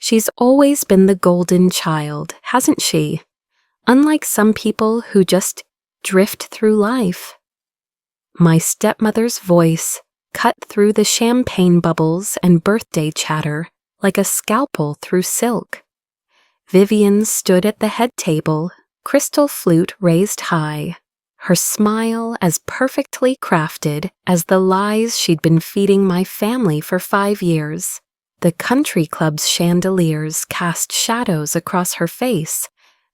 She's always been the golden child, hasn't she? Unlike some people who just drift through life. My stepmother's voice cut through the champagne bubbles and birthday chatter like a scalpel through silk. Vivian stood at the head table, crystal flute raised high, her smile as perfectly crafted as the lies she'd been feeding my family for 5 years. The country club's chandeliers cast shadows across her face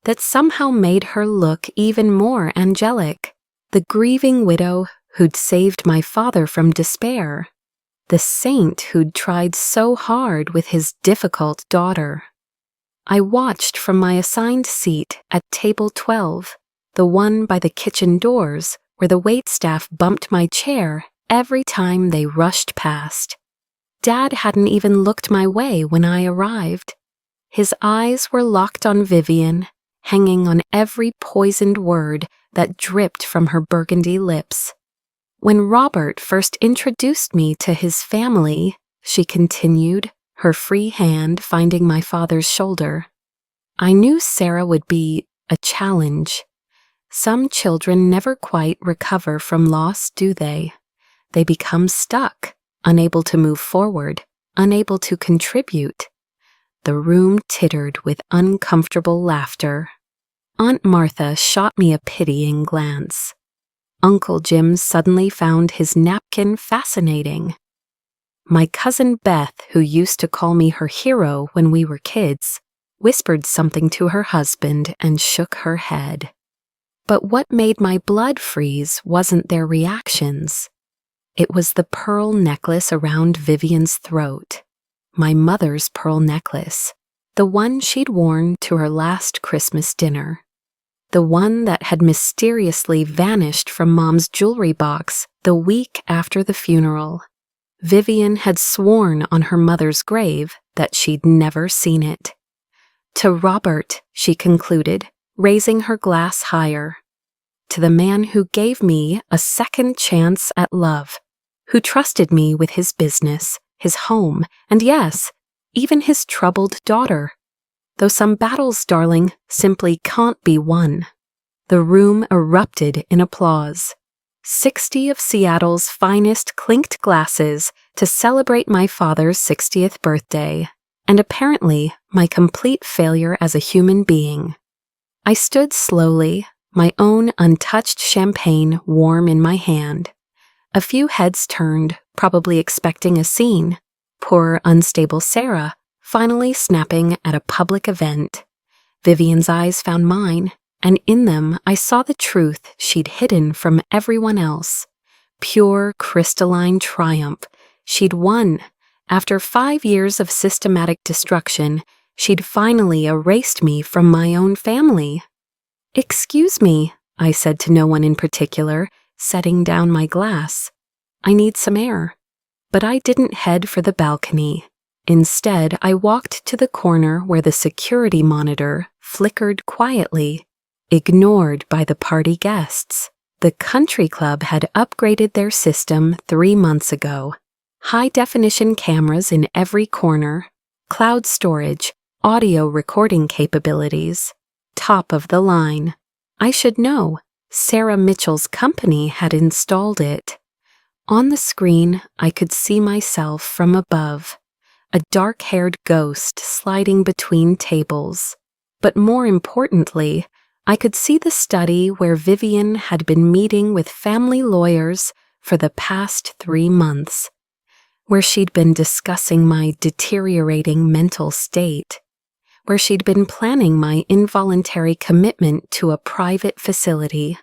that somehow made her look even more angelic. The grieving widow who'd saved my father from despair. The saint who'd tried so hard with his difficult daughter. I watched from my assigned seat at table 12, the one by the kitchen doors where the waitstaff bumped my chair every time they rushed past. Dad hadn't even looked my way when I arrived. His eyes were locked on Vivian, hanging on every poisoned word that dripped from her burgundy lips. When Robert first introduced me to his family, she continued, her free hand finding my father's shoulder, I knew Sarah would be a challenge. Some children never quite recover from loss, do they? They become stuck, unable to move forward, unable to contribute. The room tittered with uncomfortable laughter. Aunt Martha shot me a pitying glance. Uncle Jim suddenly found his napkin fascinating. My cousin Beth, who used to call me her hero when we were kids, whispered something to her husband and shook her head. But what made my blood freeze wasn't their reactions. It was the pearl necklace around Vivian's throat. My mother's pearl necklace, the one she'd worn to her last Christmas dinner. The one that had mysteriously vanished from Mom's jewelry box the week after the funeral. Vivian had sworn on her mother's grave that she'd never seen it. To Robert, she concluded, raising her glass higher. To the man who gave me a second chance at love, who trusted me with his business, his home, and yes, even his troubled daughter. Though some battles, darling, simply can't be won. The room erupted in applause. 60 of Seattle's finest clinked glasses to celebrate my father's 60th birthday, and apparently my complete failure as a human being. I stood slowly, my own untouched champagne warm in my hand. A few heads turned, probably expecting a scene. Poor, unstable Sarah, finally snapping at a public event. Vivian's eyes found mine, and in them I saw the truth she'd hidden from everyone else. Pure, crystalline triumph. She'd won. After 5 years of systematic destruction, she'd finally erased me from my own family. "Excuse me," I said to no one in particular, setting down my glass. "I need some air." But I didn't head for the balcony. Instead, I walked to the corner where the security monitor flickered quietly, ignored by the party guests. The country club had upgraded their system 3 months ago. High-definition cameras in every corner, cloud storage, audio recording capabilities. Top of the line. I should know. Sarah Mitchell's company had installed it. On the screen, I could see myself from above, a dark-haired ghost sliding between tables. But more importantly, I could see the study where Vivian had been meeting with family lawyers for the past 3 months, where she'd been discussing my deteriorating mental state, where she'd been planning my involuntary commitment to a private facility,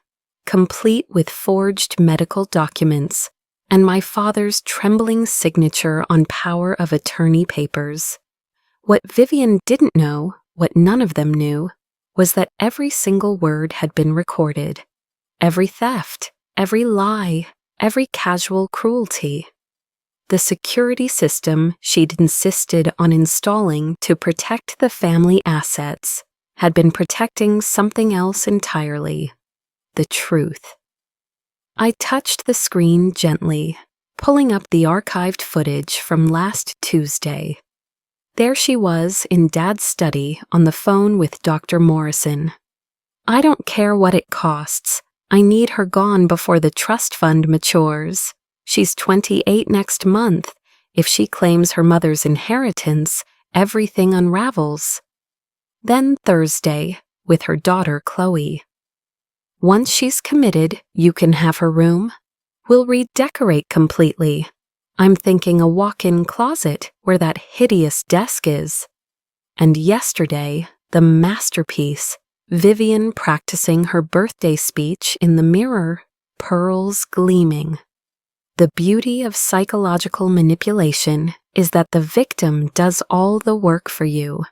complete with forged medical documents, and my father's trembling signature on power of attorney papers. What Vivian didn't know, what none of them knew, was that every single word had been recorded. Every theft, every lie, every casual cruelty. The security system she'd insisted on installing to protect the family assets had been protecting something else entirely. The truth. I touched the screen gently, pulling up the archived footage from last Tuesday. There she was in Dad's study on the phone with Dr. Morrison. I don't care what it costs. I need her gone before the trust fund matures. She's 28 next month. If she claims her mother's inheritance, everything unravels. Then Thursday, with her daughter Chloe. Once she's committed, you can have her room. We'll redecorate completely. I'm thinking a walk-in closet where that hideous desk is. And yesterday, the masterpiece, Vivian practicing her birthday speech in the mirror, pearls gleaming. The beauty of psychological manipulation is that the victim does all the work for you.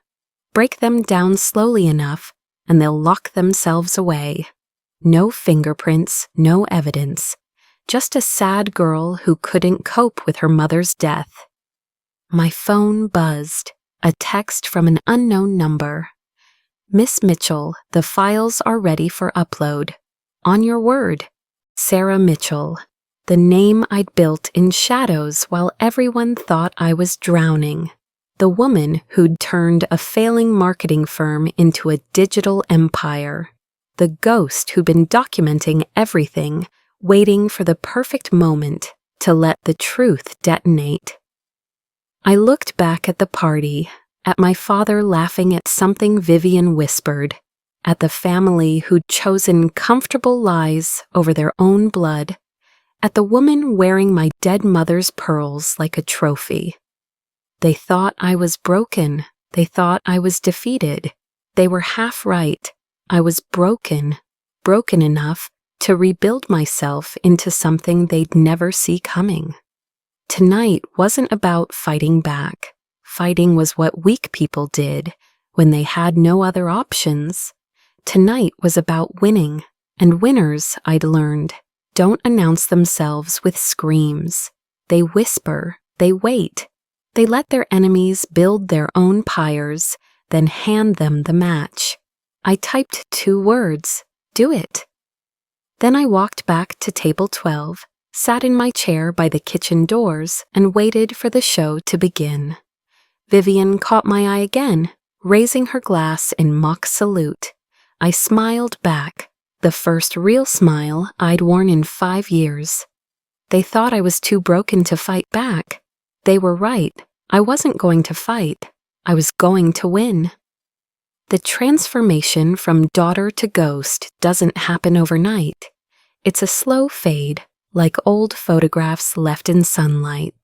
Break them down slowly enough, and they'll lock themselves away. No fingerprints, no evidence. Just a sad girl who couldn't cope with her mother's death. My phone buzzed, a text from an unknown number. Miss Mitchell, the files are ready for upload. On your word. Sarah Mitchell, the name I'd built in shadows while everyone thought I was drowning. The woman who'd turned a failing marketing firm into a digital empire. The ghost who'd been documenting everything, waiting for the perfect moment to let the truth detonate. I looked back at the party, at my father laughing at something Vivian whispered, at the family who'd chosen comfortable lies over their own blood, at the woman wearing my dead mother's pearls like a trophy. They thought I was broken. They thought I was defeated. They were half right. I was broken enough to rebuild myself into something they'd never see coming. Tonight wasn't about fighting back. Fighting was what weak people did when they had no other options. Tonight was about winning, and winners, I'd learned, don't announce themselves with screams. They whisper, they wait. They let their enemies build their own pyres, then hand them the match. I typed 2 words, do it. Then I walked back to table 12, sat in my chair by the kitchen doors, and waited for the show to begin. Vivian caught my eye again, raising her glass in mock salute. I smiled back, the first real smile I'd worn in 5 years. They thought I was too broken to fight back. They were right. I wasn't going to fight. I was going to win. The transformation from daughter to ghost doesn't happen overnight. It's a slow fade, like old photographs left in sunlight.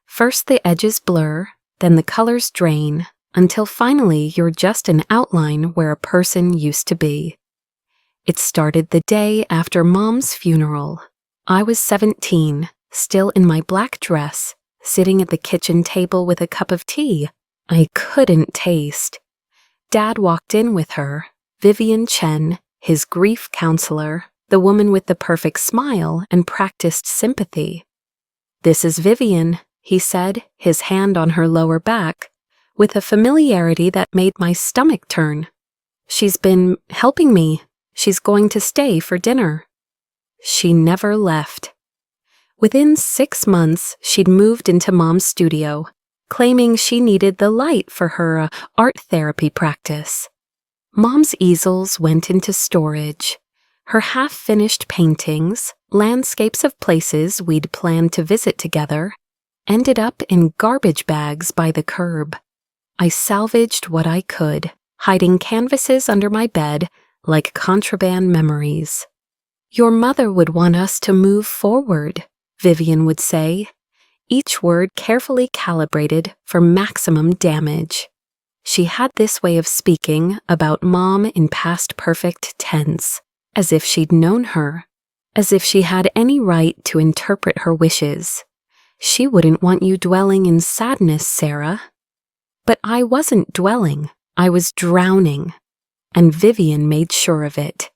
First the edges blur, then the colors drain, until finally you're just an outline where a person used to be. It started the day after Mom's funeral. I was 17, still in my black dress, sitting at the kitchen table with a cup of tea I couldn't taste. Dad walked in with her, Vivian Chen, his grief counselor, the woman with the perfect smile and practiced sympathy. "This is Vivian," he said, his hand on her lower back, with a familiarity that made my stomach turn. "She's been helping me. She's going to stay for dinner." She never left. Within 6 months, she'd moved into Mom's studio, claiming she needed the light for her art therapy practice. Mom's easels went into storage. Her half-finished paintings, landscapes of places we'd planned to visit together, ended up in garbage bags by the curb. I salvaged what I could, hiding canvases under my bed like contraband memories. "Your mother would want us to move forward," Vivian would say, each word carefully calibrated for maximum damage. She had this way of speaking about Mom in past perfect tense, as if she'd known her, as if she had any right to interpret her wishes. "She wouldn't want you dwelling in sadness, Sarah." But I wasn't dwelling, I was drowning, and Vivian made sure of it.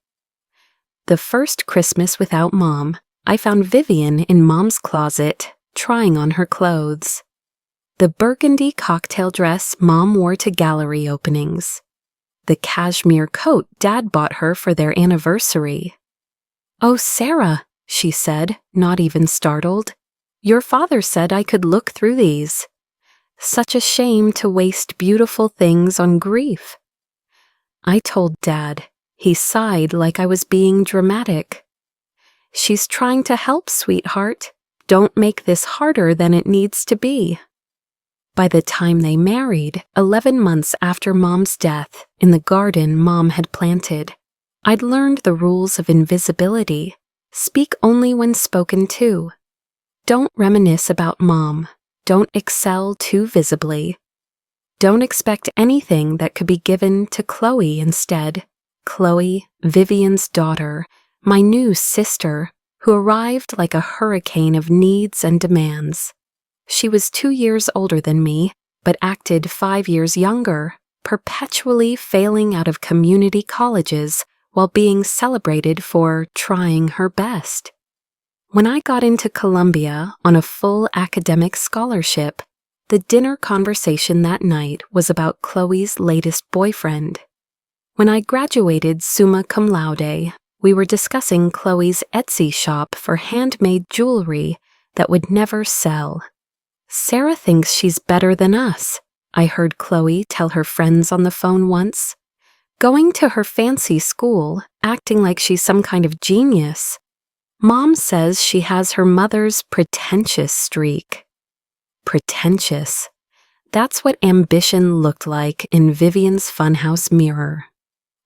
The first Christmas without Mom, I found Vivian in Mom's closet, trying on her clothes. The burgundy cocktail dress Mom wore to gallery openings. The cashmere coat Dad bought her for their anniversary. "Oh, Sarah," she said, not even startled. "Your father said I could look through these." Such a shame to waste beautiful things on grief. I told Dad. He sighed like I was being dramatic. She's trying to help, sweetheart. Don't make this harder than it needs to be. By the time they married, 11 months after Mom's death, in the garden Mom had planted, I'd learned the rules of invisibility. Speak only when spoken to. Don't reminisce about Mom. Don't excel too visibly. Don't expect anything that could be given to Chloe instead. Chloe, Vivian's daughter, my new sister, who arrived like a hurricane of needs and demands. She was 2 years older than me, but acted 5 years younger, perpetually failing out of community colleges while being celebrated for trying her best. When I got into Columbia on a full academic scholarship, the dinner conversation that night was about Chloe's latest boyfriend. When I graduated summa cum laude, we were discussing Chloe's Etsy shop for handmade jewelry that would never sell. Sarah thinks she's better than us, I heard Chloe tell her friends on the phone once. Going to her fancy school, acting like she's some kind of genius. Mom says she has her mother's pretentious streak. Pretentious. That's what ambition looked like in Vivian's funhouse mirror.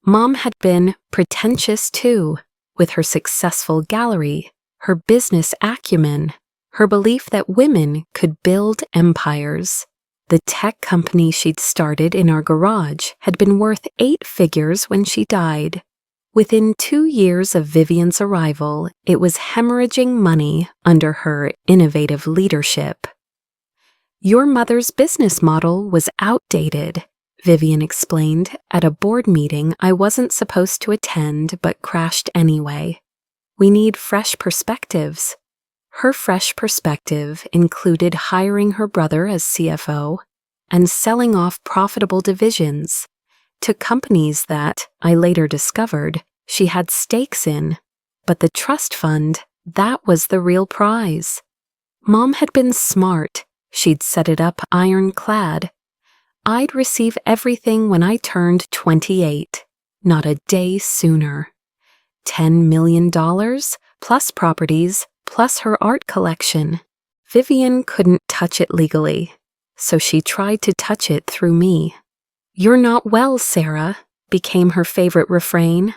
Mom had been pretentious too, with her successful gallery, her business acumen, her belief that women could build empires. The tech company she'd started in our garage had been worth 8 figures when she died. Within 2 years of Vivian's arrival, it was hemorrhaging money under her innovative leadership. Your mother's business model was outdated, Vivian explained at a board meeting I wasn't supposed to attend but crashed anyway. We need fresh perspectives. Her fresh perspective included hiring her brother as CFO and selling off profitable divisions to companies that, I later discovered, she had stakes in. But the trust fund, that was the real prize. Mom had been smart. She'd set it up ironclad. I'd receive everything when I turned 28, not a day sooner. $10 million, plus properties, plus her art collection. Vivian couldn't touch it legally, so she tried to touch it through me. "You're not well, Sarah," became her favorite refrain.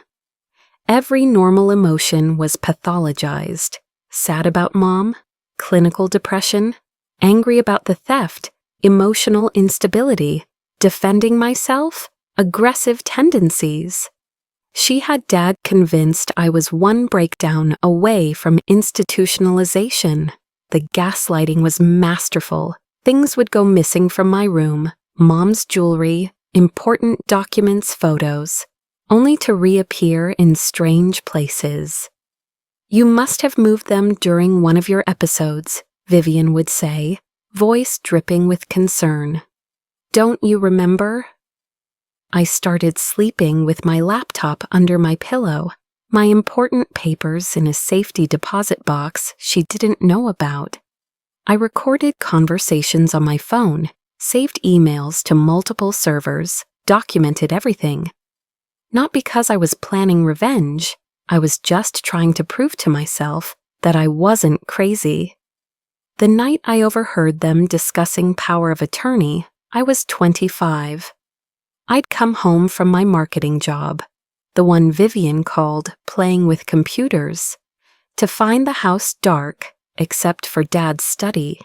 Every normal emotion was pathologized. Sad about Mom, clinical depression, angry about the theft, emotional instability, defending myself, aggressive tendencies. She had Dad convinced I was one breakdown away from institutionalization. The gaslighting was masterful. Things would go missing from my room, Mom's jewelry, important documents, photos, only to reappear in strange places. "You must have moved them during one of your episodes," Vivian would say, voice dripping with concern. "Don't you remember?" I started sleeping with my laptop under my pillow, my important papers in a safety deposit box she didn't know about. I recorded conversations on my phone, saved emails to multiple servers, documented everything. Not because I was planning revenge, I was just trying to prove to myself that I wasn't crazy. The night I overheard them discussing power of attorney, I was 25. I'd come home from my marketing job, the one Vivian called playing with computers, to find the house dark except for Dad's study.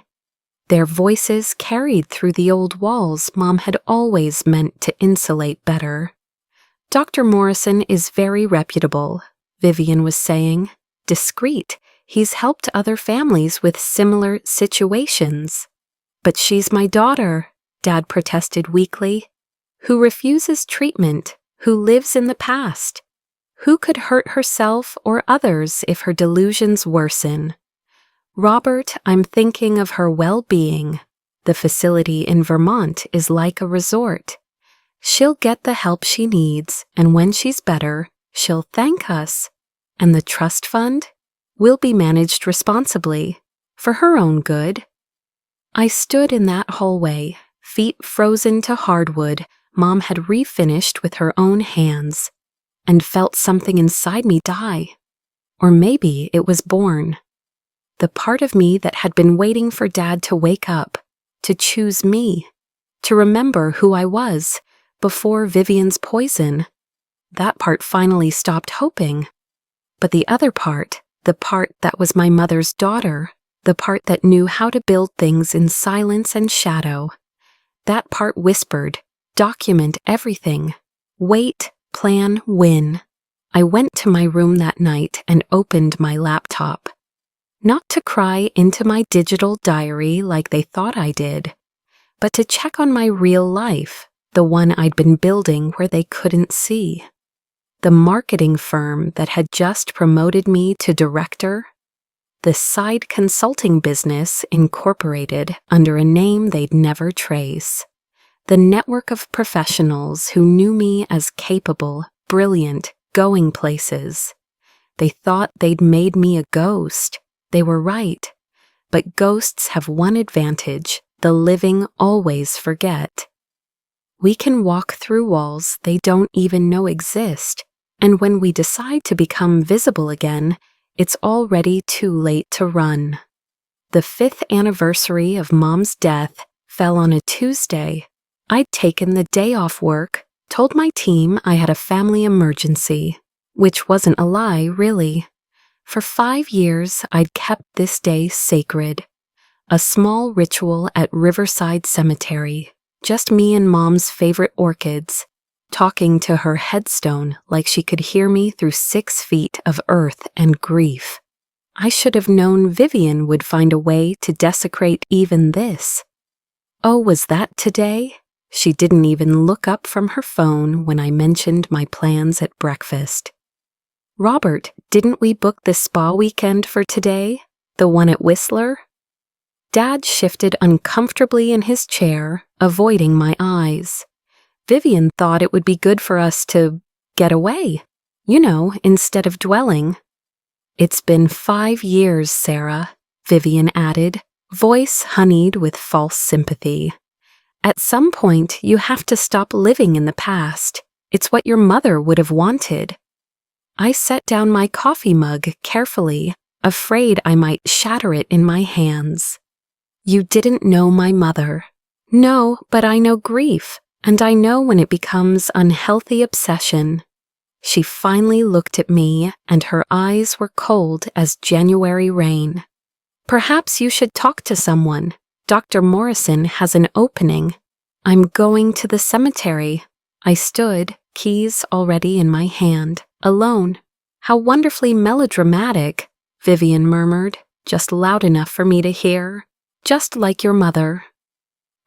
Their voices carried through the old walls Mom had always meant to insulate better. "Dr. Morrison is very reputable," Vivian was saying. "Discreet. He's helped other families with similar situations." "But she's my daughter," Dad protested weakly. "Who refuses treatment, who lives in the past, who could hurt herself or others if her delusions worsen. Robert, I'm thinking of her well-being. The facility in Vermont is like a resort. She'll get the help she needs, and when she's better, she'll thank us. And the trust fund will be managed responsibly, for her own good." I stood in that hallway, feet frozen to hardwood Mom had refinished with her own hands, and felt something inside me die. Or maybe it was born. The part of me that had been waiting for Dad to wake up, to choose me, to remember who I was before Vivian's poison. That part finally stopped hoping. But the other part, the part that was my mother's daughter, the part that knew how to build things in silence and shadow, that part whispered, document everything. Wait, plan, win. I went to my room that night and opened my laptop. Not to cry into my digital diary like they thought I did, but to check on my real life, the one I'd been building where they couldn't see. The marketing firm that had just promoted me to director, the side consulting business incorporated under a name they'd never trace, the network of professionals who knew me as capable, brilliant, going places. They thought they'd made me a ghost. They were right. But ghosts have one advantage: the living always forget. We can walk through walls they don't even know exist, and when we decide to become visible again, it's already too late to run. The 5th anniversary of Mom's death fell on a Tuesday. I'd taken the day off work, told my team I had a family emergency, which wasn't a lie, really. For 5 years, I'd kept this day sacred. A small ritual at Riverside Cemetery, just me and Mom's favorite orchids, talking to her headstone like she could hear me through 6 feet of earth and grief. I should have known Vivian would find a way to desecrate even this. Oh, was that today? She didn't even look up from her phone when I mentioned my plans at breakfast. Robert, didn't we book the spa weekend for today? The one at Whistler? Dad shifted uncomfortably in his chair, avoiding my eyes. Vivian thought it would be good for us to get away, instead of dwelling. It's been 5 years, Sarah, Vivian added, voice honeyed with false sympathy. At some point, you have to stop living in the past. It's what your mother would have wanted. I set down my coffee mug carefully, afraid I might shatter it in my hands. You didn't know my mother. No, but I know grief, and I know when it becomes unhealthy obsession. She finally looked at me, and her eyes were cold as January rain. Perhaps you should talk to someone. Dr. Morrison has an opening. I'm going to the cemetery. I stood, keys already in my hand, alone. How wonderfully melodramatic, Vivian murmured, just loud enough for me to hear. Just like your mother.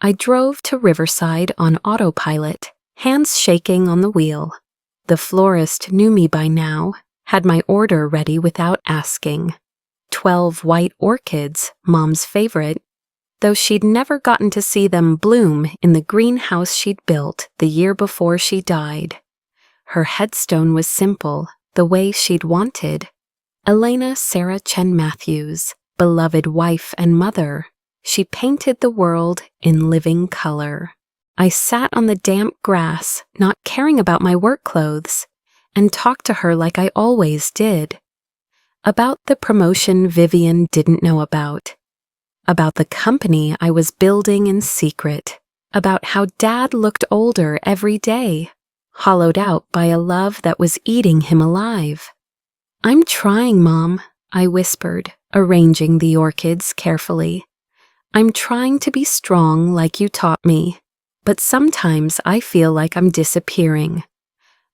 I drove to Riverside on autopilot, hands shaking on the wheel. The florist knew me by now, had my order ready without asking. 12 white orchids, Mom's favorite, though she'd never gotten to see them bloom in the greenhouse she'd built the year before she died. Her headstone was simple, the way she'd wanted. Elena Sarah Chen Matthews, beloved wife and mother, she painted the world in living color. I sat on the damp grass, not caring about my work clothes, and talked to her like I always did. About the promotion Vivian didn't know about the company I was building in secret, about how Dad looked older every day, hollowed out by a love that was eating him alive. I'm trying, Mom, I whispered, arranging the orchids carefully. I'm trying to be strong like you taught me, but sometimes I feel like I'm disappearing.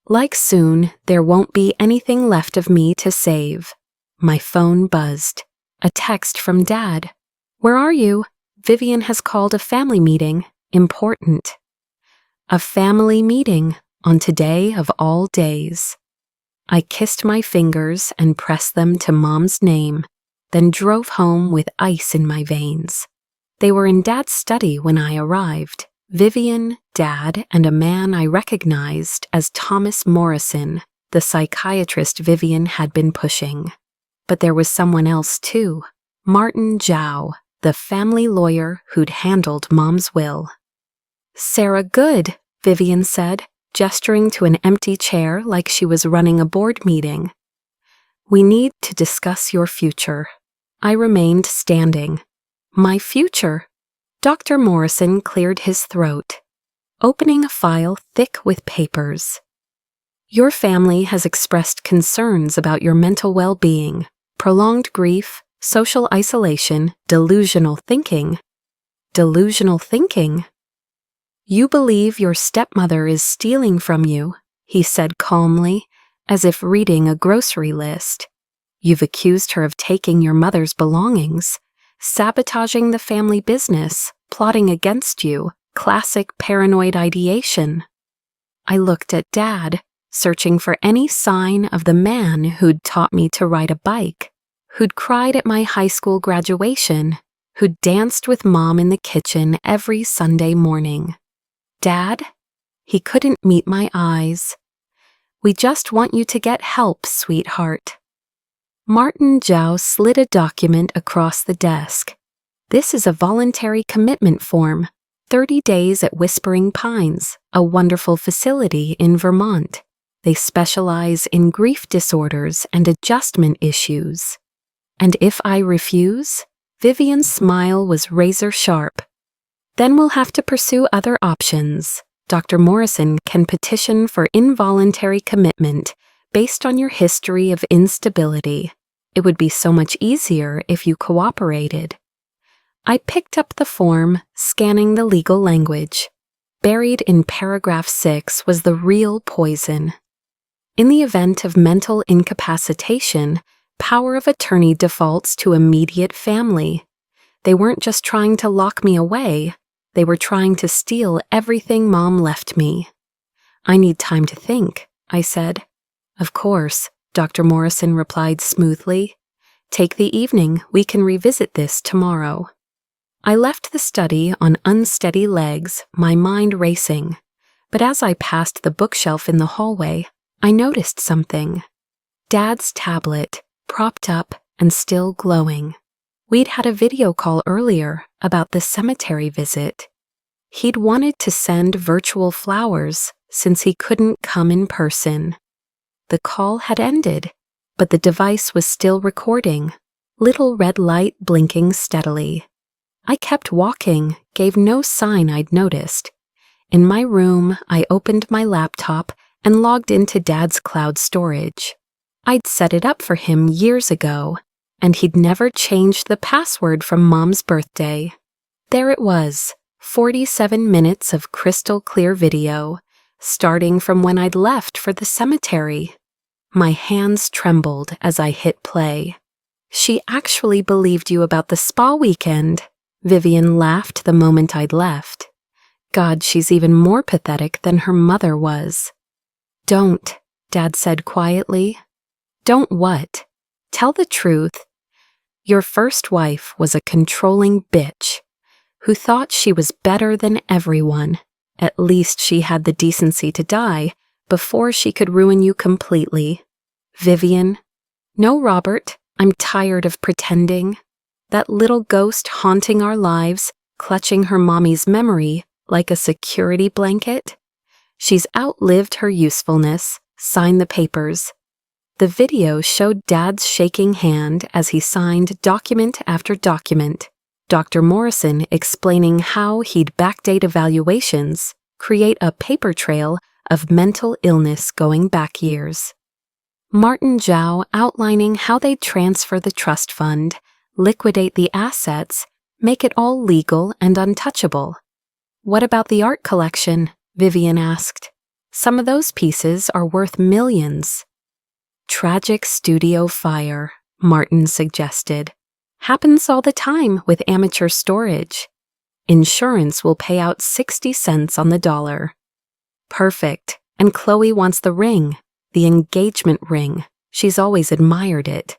Like soon, there won't be anything left of me to save. My phone buzzed. A text from Dad. Where are you? Vivian has called a family meeting. Important. A family meeting on today of all days. I kissed my fingers and pressed them to Mom's name, then drove home with ice in my veins. They were in Dad's study when I arrived. Vivian, Dad, and a man I recognized as Thomas Morrison, the psychiatrist Vivian had been pushing. But there was someone else too, Martin Zhao, the family lawyer who'd handled Mom's will. Sarah, good, Vivian said, gesturing to an empty chair like she was running a board meeting. We need to discuss your future. I remained standing. My future? Dr. Morrison cleared his throat, opening a file thick with papers. Your family has expressed concerns about your mental well-being, prolonged grief, social isolation, delusional thinking. Delusional thinking? You believe your stepmother is stealing from you, he said calmly, as if reading a grocery list. You've accused her of taking your mother's belongings, sabotaging the family business, plotting against you, classic paranoid ideation. I looked at Dad, searching for any sign of the man who'd taught me to ride a bike, who'd cried at my high school graduation, who'd danced with Mom in the kitchen every Sunday morning. Dad? He couldn't meet my eyes. We just want you to get help, sweetheart. Martin Zhao slid a document across the desk. This is a voluntary commitment form, 30 days at Whispering Pines, a wonderful facility in Vermont. They specialize in grief disorders and adjustment issues. And if I refuse? Vivian's smile was razor sharp. Then we'll have to pursue other options. Dr. Morrison can petition for involuntary commitment based on your history of instability. It would be so much easier if you cooperated. I picked up the form, scanning the legal language. Buried in paragraph 6 was the real poison. In the event of mental incapacitation, power of attorney defaults to immediate family. They weren't just trying to lock me away. They were trying to steal everything Mom left me. I need time to think, I said. Of course, Dr. Morrison replied smoothly. Take the evening, we can revisit this tomorrow. I left the study on unsteady legs, my mind racing. But as I passed the bookshelf in the hallway, I noticed something. Dad's tablet, propped up and still glowing. We'd had a video call earlier about the cemetery visit. He'd wanted to send virtual flowers since he couldn't come in person. The call had ended, but the device was still recording, little red light blinking steadily. I kept walking, gave no sign I'd noticed. In my room, I opened my laptop and logged into Dad's cloud storage. I'd set it up for him years ago, and he'd never changed the password from Mom's birthday. There it was, 47 minutes of crystal clear video, starting from when I'd left for the cemetery. My hands trembled as I hit play. She actually believed you about the spa weekend. Vivian laughed the moment I'd left. God, she's even more pathetic than her mother was. Don't, Dad said quietly. Don't what? Tell the truth. Your first wife was a controlling bitch who thought she was better than everyone. At least she had the decency to die before she could ruin you completely. Vivian. No, Robert, I'm tired of pretending. That little ghost haunting our lives, clutching her mommy's memory like a security blanket. She's outlived her usefulness. Sign the papers. The video showed Dad's shaking hand as he signed document after document. Dr. Morrison explaining how he'd backdate evaluations, create a paper trail of mental illness going back years. Martin Zhao outlining how they'd transfer the trust fund, liquidate the assets, make it all legal and untouchable. What about the art collection? Vivian asked. Some of those pieces are worth millions. Tragic studio fire, Martin suggested. Happens all the time with amateur storage. Insurance will pay out 60 cents on the dollar. Perfect. And Chloe wants the ring, the engagement ring. She's always admired it.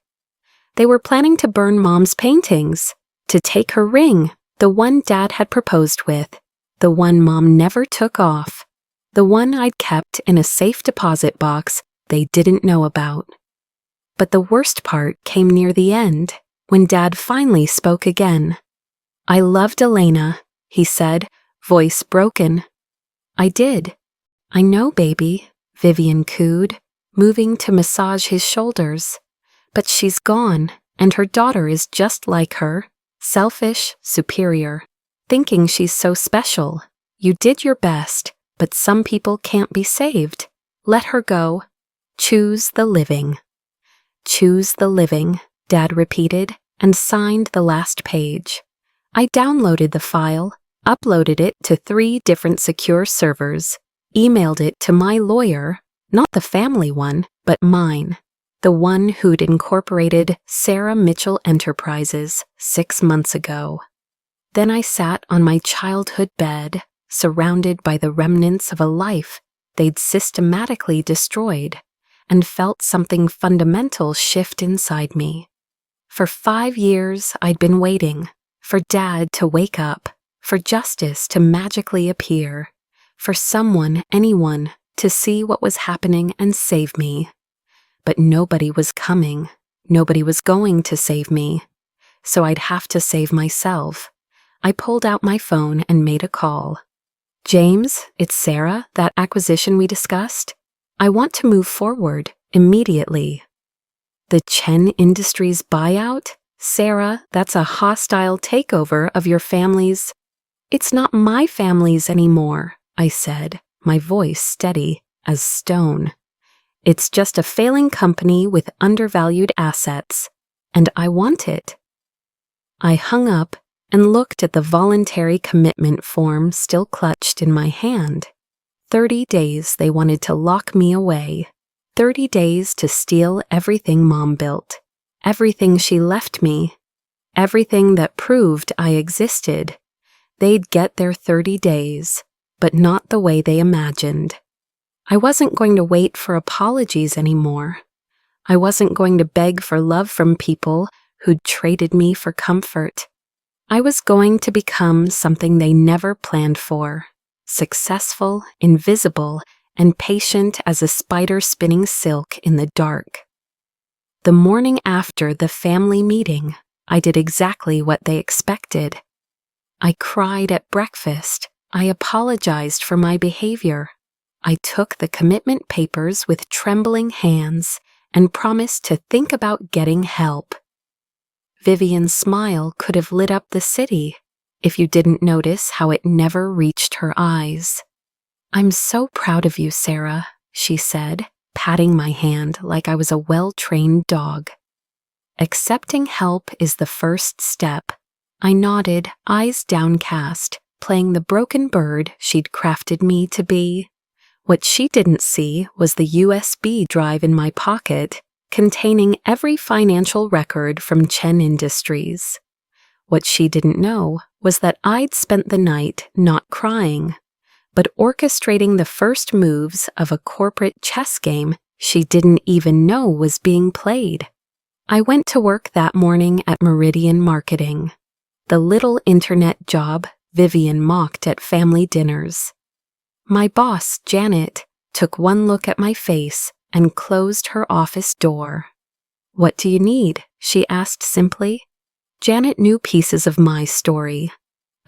They were planning to burn Mom's paintings, to take her ring, the one Dad had proposed with, the one Mom never took off, the one I'd kept in a safe deposit box they didn't know about. But the worst part came near the end, when Dad finally spoke again. I loved Elena, he said, voice broken. I did. I know, baby, Vivian cooed, moving to massage his shoulders. But she's gone, and her daughter is just like her, selfish, superior, thinking she's so special. You did your best, but some people can't be saved. Let her go. Choose the living. Choose the living, Dad repeated, and signed the last page. I downloaded the file, uploaded it to 3 different secure servers, emailed it to my lawyer, not the family one, but mine, the one who'd incorporated Sarah Mitchell Enterprises 6 months ago. Then I sat on my childhood bed, surrounded by the remnants of a life they'd systematically destroyed, and felt something fundamental shift inside me. For 5 years, I'd been waiting for Dad to wake up, for justice to magically appear, for someone, anyone, to see what was happening and save me. But nobody was coming. Nobody was going to save me. So I'd have to save myself. I pulled out my phone and made a call. James, it's Sarah, that acquisition we discussed. I want to move forward, immediately. The Chen Industries buyout? Sarah, that's a hostile takeover of your family's. It's not my family's anymore, I said, my voice steady as stone. It's just a failing company with undervalued assets, and I want it. I hung up and looked at the voluntary commitment form still clutched in my hand. 30 days they wanted to lock me away. 30 days to steal everything Mom built, everything she left me, everything that proved I existed. They'd get their 30 days, but not the way they imagined. I wasn't going to wait for apologies anymore. I wasn't going to beg for love from people who'd traded me for comfort. I was going to become something they never planned for, successful, invisible, and patient as a spider spinning silk in the dark. The morning after the family meeting, I did exactly what they expected. I cried at breakfast. I apologized for my behavior. I took the commitment papers with trembling hands and promised to think about getting help. Vivian's smile could have lit up the city if you didn't notice how it never reached her eyes. I'm so proud of you, Sarah, she said, patting my hand like I was a well-trained dog. Accepting help is the first step. I nodded, eyes downcast, playing the broken bird she'd crafted me to be. What she didn't see was the USB drive in my pocket, containing every financial record from Chen Industries. What she didn't know was that I'd spent the night not crying, but orchestrating the first moves of a corporate chess game she didn't even know was being played. I went to work that morning at Meridian Marketing, the little internet job Vivian mocked at family dinners. My boss, Janet, took one look at my face and closed her office door. What do you need? She asked simply. Janet knew pieces of my story,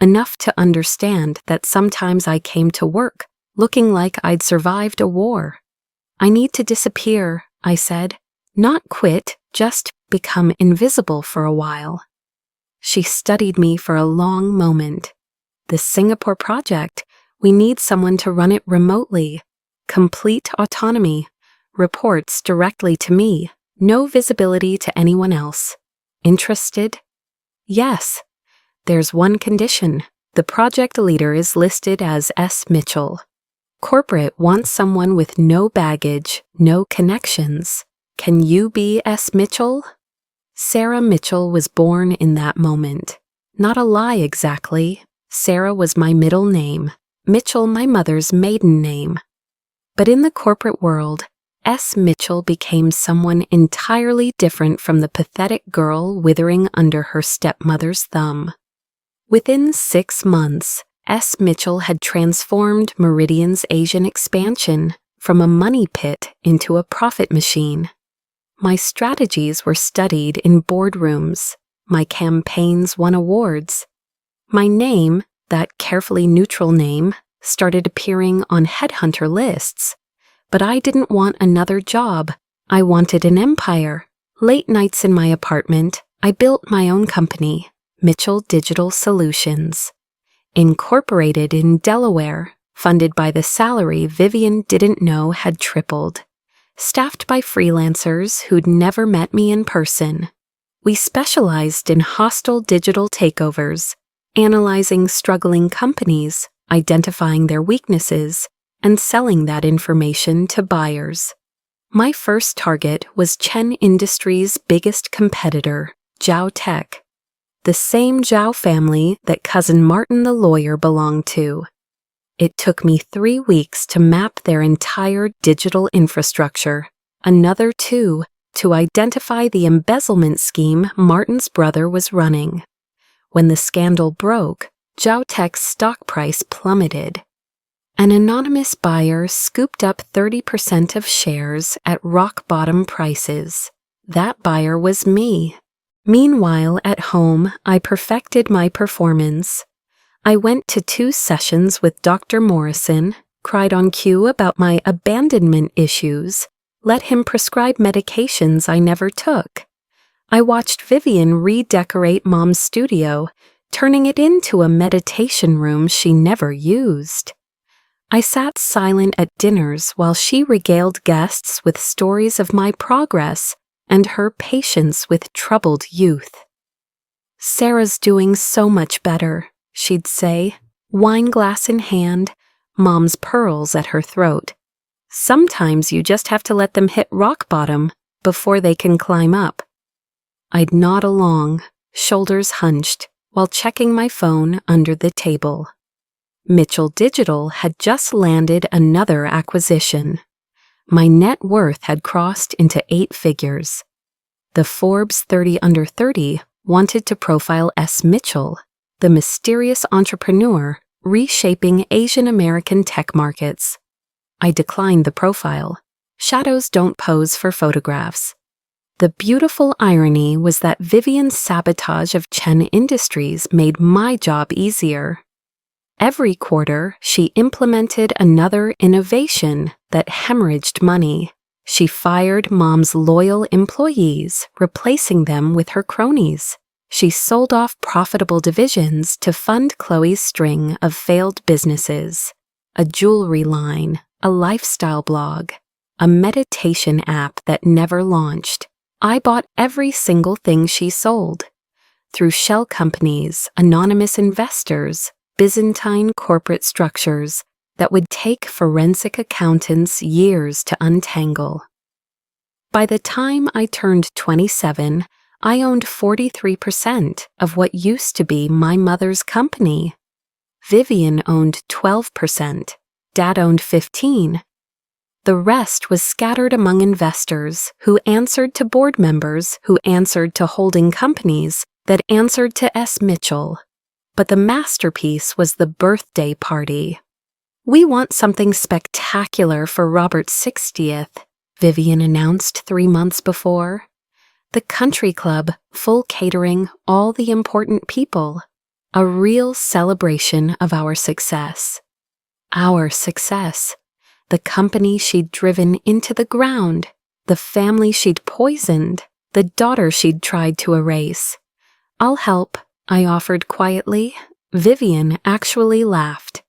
enough to understand that sometimes I came to work looking like I'd survived a war. I need to disappear, I said. Not quit, just become invisible for a while. She studied me for a long moment. The Singapore project, we need someone to run it remotely. Complete autonomy. Reports directly to me. No visibility to anyone else. Interested? Yes. There's one condition. The project leader is listed as S. Mitchell. Corporate wants someone with no baggage, no connections. Can you be S. Mitchell? Sarah Mitchell was born in that moment. Not a lie exactly. Sarah was my middle name. Mitchell my mother's maiden name. But in the corporate world, S. Mitchell became someone entirely different from the pathetic girl withering under her stepmother's thumb. Within 6 months, S. Mitchell had transformed Meridian's Asian expansion from a money pit into a profit machine. My strategies were studied in boardrooms. My campaigns won awards. My name, that carefully neutral name, started appearing on headhunter lists. But I didn't want another job. I wanted an empire. Late nights in my apartment, I built my own company, Mitchell Digital Solutions. Incorporated in Delaware, funded by the salary Vivian didn't know had tripled. Staffed by freelancers who'd never met me in person. We specialized in hostile digital takeovers, analyzing struggling companies, identifying their weaknesses, and selling that information to buyers. My first target was Chen Industries' biggest competitor, Zhao Tech, the same Zhao family that cousin Martin the lawyer belonged to. It took me 3 weeks to map their entire digital infrastructure, another 2 to identify the embezzlement scheme Martin's brother was running. When the scandal broke, Zhao Tech's stock price plummeted. An anonymous buyer scooped up 30% of shares at rock-bottom prices. That buyer was me. Meanwhile, at home, I perfected my performance. I went to 2 sessions with Dr. Morrison, cried on cue about my abandonment issues, let him prescribe medications I never took. I watched Vivian redecorate Mom's studio, turning it into a meditation room she never used. I sat silent at dinners while she regaled guests with stories of my progress and her patience with troubled youth. "Sarah's doing so much better," she'd say, wine glass in hand, Mom's pearls at her throat. "Sometimes you just have to let them hit rock bottom before they can climb up." I'd nod along, shoulders hunched, while checking my phone under the table. Mitchell Digital had just landed another acquisition. My net worth had crossed into 8 figures. The Forbes 30 Under 30 wanted to profile S. Mitchell, the mysterious entrepreneur reshaping Asian American tech markets. I declined the profile. Shadows don't pose for photographs. The beautiful irony was that Vivian's sabotage of Chen Industries made my job easier. Every quarter, she implemented another innovation that hemorrhaged money. She fired Mom's loyal employees, replacing them with her cronies. She sold off profitable divisions to fund Chloe's string of failed businesses. A jewelry line, a lifestyle blog, a meditation app that never launched. I bought every single thing she sold. Through shell companies, anonymous investors, Byzantine corporate structures that would take forensic accountants years to untangle. By the time I turned 27, I owned 43% of what used to be my mother's company. Vivian owned 12%. Dad owned 15%. The rest was scattered among investors who answered to board members who answered to holding companies that answered to S. Mitchell. But the masterpiece was the birthday party. "We want something spectacular for Robert's 60th, Vivian announced 3 months before. The country club, full catering, all the important people. A real celebration of our success. Our success. The company she'd driven into the ground, the family she'd poisoned, the daughter she'd tried to erase. I'll help, I offered quietly. Vivian actually laughed.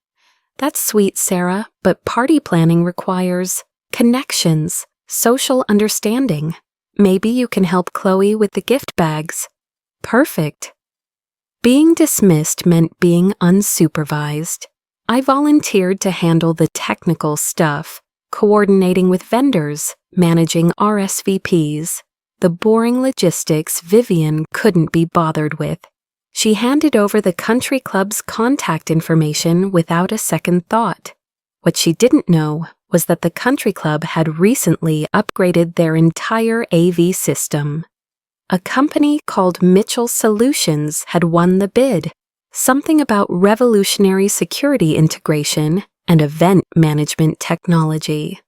"That's sweet, Sarah, but party planning requires connections, social understanding. Maybe you can help Chloe with the gift bags." Perfect. Being dismissed meant being unsupervised. I volunteered to handle the technical stuff, coordinating with vendors, managing RSVPs, the boring logistics Vivian couldn't be bothered with. She handed over the country club's contact information without a second thought. What she didn't know was that the country club had recently upgraded their entire AV system. A company called Mitchell Solutions had won the bid, something about revolutionary security integration and event management technology.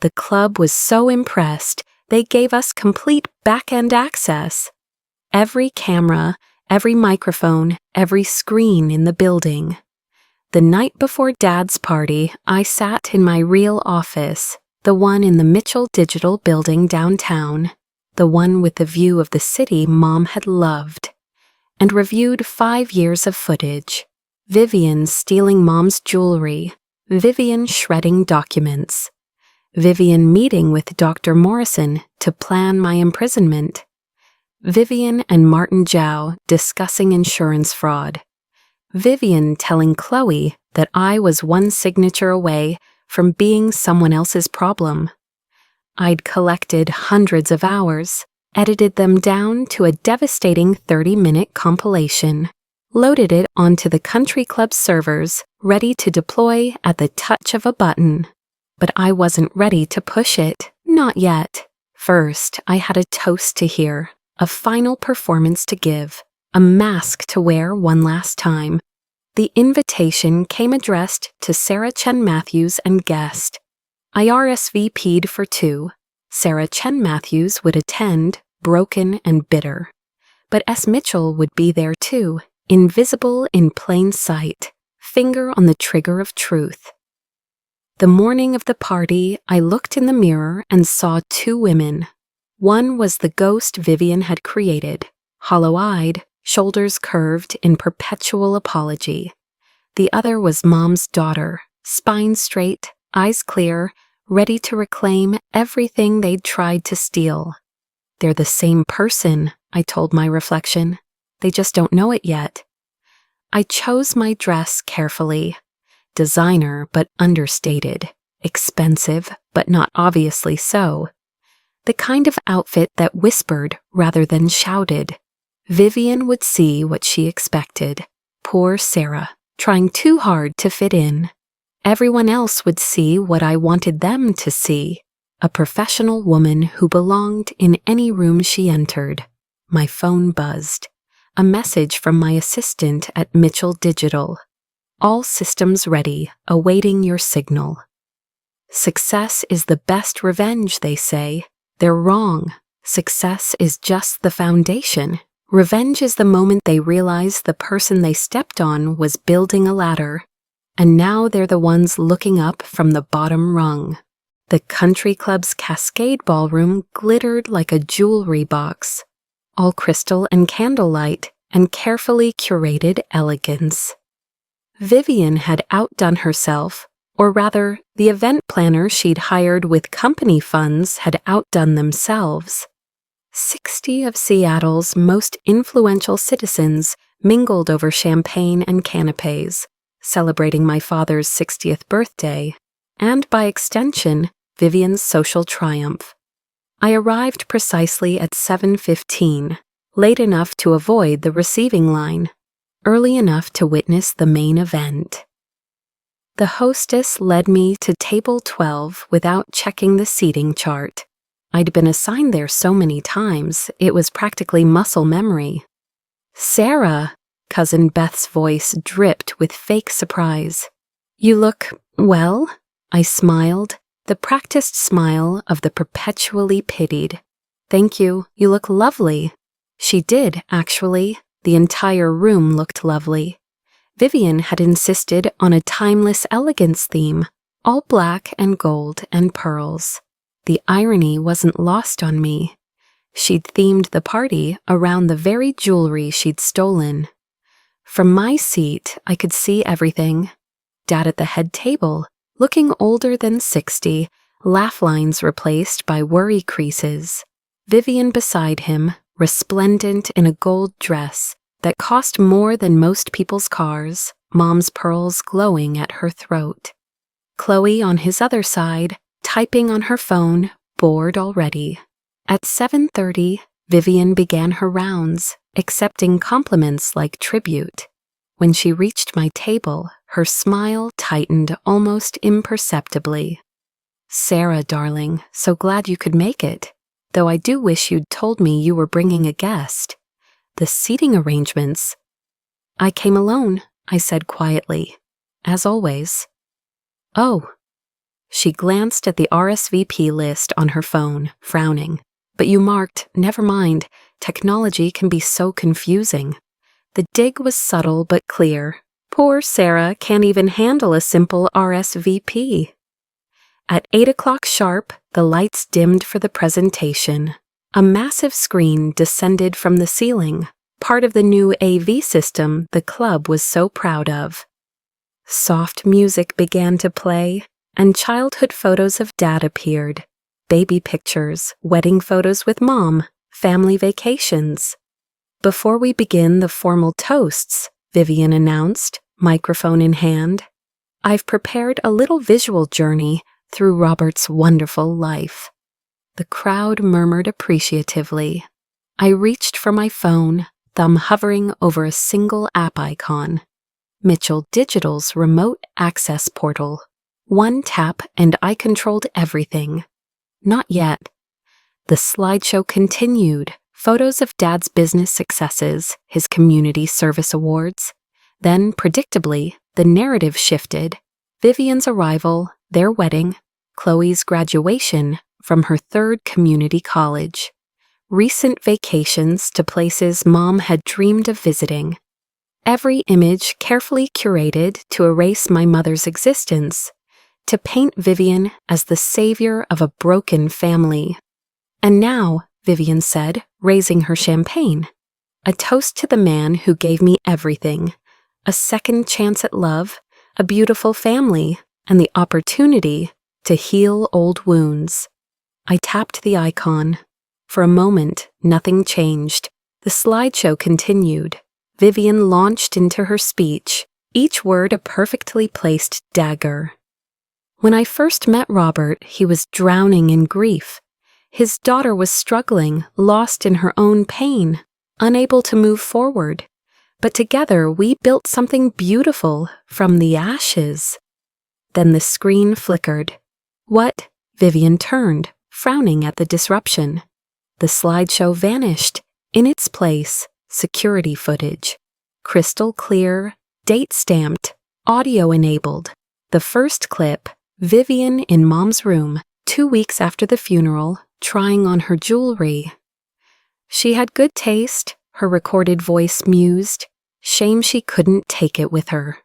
The club was so impressed, they gave us complete back-end access. Every camera, every microphone, every screen in the building. The night before Dad's party, I sat in my real office, the one in the Mitchell Digital building downtown, the one with the view of the city Mom had loved, and reviewed 5 years of footage. Vivian stealing Mom's jewelry, Vivian shredding documents, Vivian meeting with Dr. Morrison to plan my imprisonment, Vivian and Martin Zhao discussing insurance fraud, Vivian telling Chloe that I was one signature away from being someone else's problem. I'd collected hundreds of hours, edited them down to a devastating 30-minute compilation, loaded it onto the country club servers, ready to deploy at the touch of a button. But I wasn't ready to push it, not yet. First, I had a toast to hear, a final performance to give, a mask to wear one last time. The invitation came addressed to Sarah Chen Matthews and guest. I RSVP'd for 2. Sarah Chen Matthews would attend, broken and bitter. But S. Mitchell would be there too, invisible in plain sight, finger on the trigger of truth. The morning of the party, I looked in the mirror and saw 2 women. One was the ghost Vivian had created, hollow-eyed, shoulders curved in perpetual apology. The other was Mom's daughter, spine straight, eyes clear, ready to reclaim everything they'd tried to steal. They're the same person, I told my reflection. They just don't know it yet. I chose my dress carefully. Designer but understated, expensive but not obviously so. The kind of outfit that whispered rather than shouted. Vivian would see what she expected. Poor Sarah, trying too hard to fit in. Everyone else would see what I wanted them to see. A professional woman who belonged in any room she entered. My phone buzzed. A message from my assistant at Mitchell Digital. All systems ready, awaiting your signal. Success is the best revenge, they say. They're wrong. Success is just the foundation. Revenge is the moment they realize the person they stepped on was building a ladder, and now they're the ones looking up from the bottom rung. The country club's Cascade Ballroom glittered like a jewelry box, all crystal and candlelight and carefully curated elegance. Vivian had outdone herself, or rather, the event planner she'd hired with company funds had outdone themselves. 60 of Seattle's most influential citizens mingled over champagne and canapes, celebrating my father's 60th birthday, and by extension, Vivian's social triumph. I arrived precisely at 7:15, late enough to avoid the receiving line, early enough to witness the main event. The hostess led me to table 12 without checking the seating chart. I'd been assigned there so many times, it was practically muscle memory. "Sarah," Cousin Beth's voice dripped with fake surprise. "You look, well?" I smiled, the practiced smile of the perpetually pitied. "Thank you, you look lovely." She did, actually. The entire room looked lovely. Vivian had insisted on a timeless elegance theme, all black and gold and pearls. The irony wasn't lost on me. She'd themed the party around the very jewelry she'd stolen. From my seat, I could see everything. Dad at the head table, looking older than 60, laugh lines replaced by worry creases. Vivian beside him, resplendent in a gold dress that cost more than most people's cars, Mom's pearls glowing at her throat. Chloe on his other side, typing on her phone, bored already. At 7:30, Vivian began her rounds, accepting compliments like tribute. When she reached my table, her smile tightened almost imperceptibly. "Sarah, darling, so glad you could make it. Though I do wish you'd told me you were bringing a guest. The seating arrangements—" "I came alone," I said quietly, as always. "Oh." She glanced at the RSVP list on her phone, frowning. "But you marked, never mind, technology can be so confusing." The dig was subtle but clear. Poor Sarah can't even handle a simple RSVP. At 8 o'clock sharp, the lights dimmed for the presentation. A massive screen descended from the ceiling, part of the new AV system the club was so proud of. Soft music began to play, and childhood photos of Dad appeared. Baby pictures, wedding photos with Mom, family vacations. Before we begin the formal toasts, Vivian announced, microphone in hand, I've prepared a little visual journey through Robert's wonderful life. The crowd murmured appreciatively. I reached for my phone, thumb hovering over a single app icon. Mitchell Digital's remote access portal. One tap and I controlled everything. Not yet. The slideshow continued. Photos of Dad's business successes, his community service awards. Then, predictably, the narrative shifted. Vivian's arrival, their wedding, Chloe's graduation from her third community college, recent vacations to places Mom had dreamed of visiting. Every image carefully curated to erase my mother's existence, to paint Vivian as the savior of a broken family. And now, Vivian said, raising her champagne, a toast to the man who gave me everything, a second chance at love, a beautiful family, and the opportunity to heal old wounds. I tapped the icon. For a moment, nothing changed. The slideshow continued. Vivian launched into her speech, each word a perfectly placed dagger. When I first met Robert, he was drowning in grief. His daughter was struggling, lost in her own pain, unable to move forward. But together we built something beautiful from the ashes. Then the screen flickered. What? Vivian turned, frowning at the disruption. The slideshow vanished. In its place, security footage. Crystal clear, date-stamped, audio-enabled. The first clip, Vivian in Mom's room, 2 weeks after the funeral, trying on her jewelry. She had good taste, her recorded voice mused. Shame she couldn't take it with her.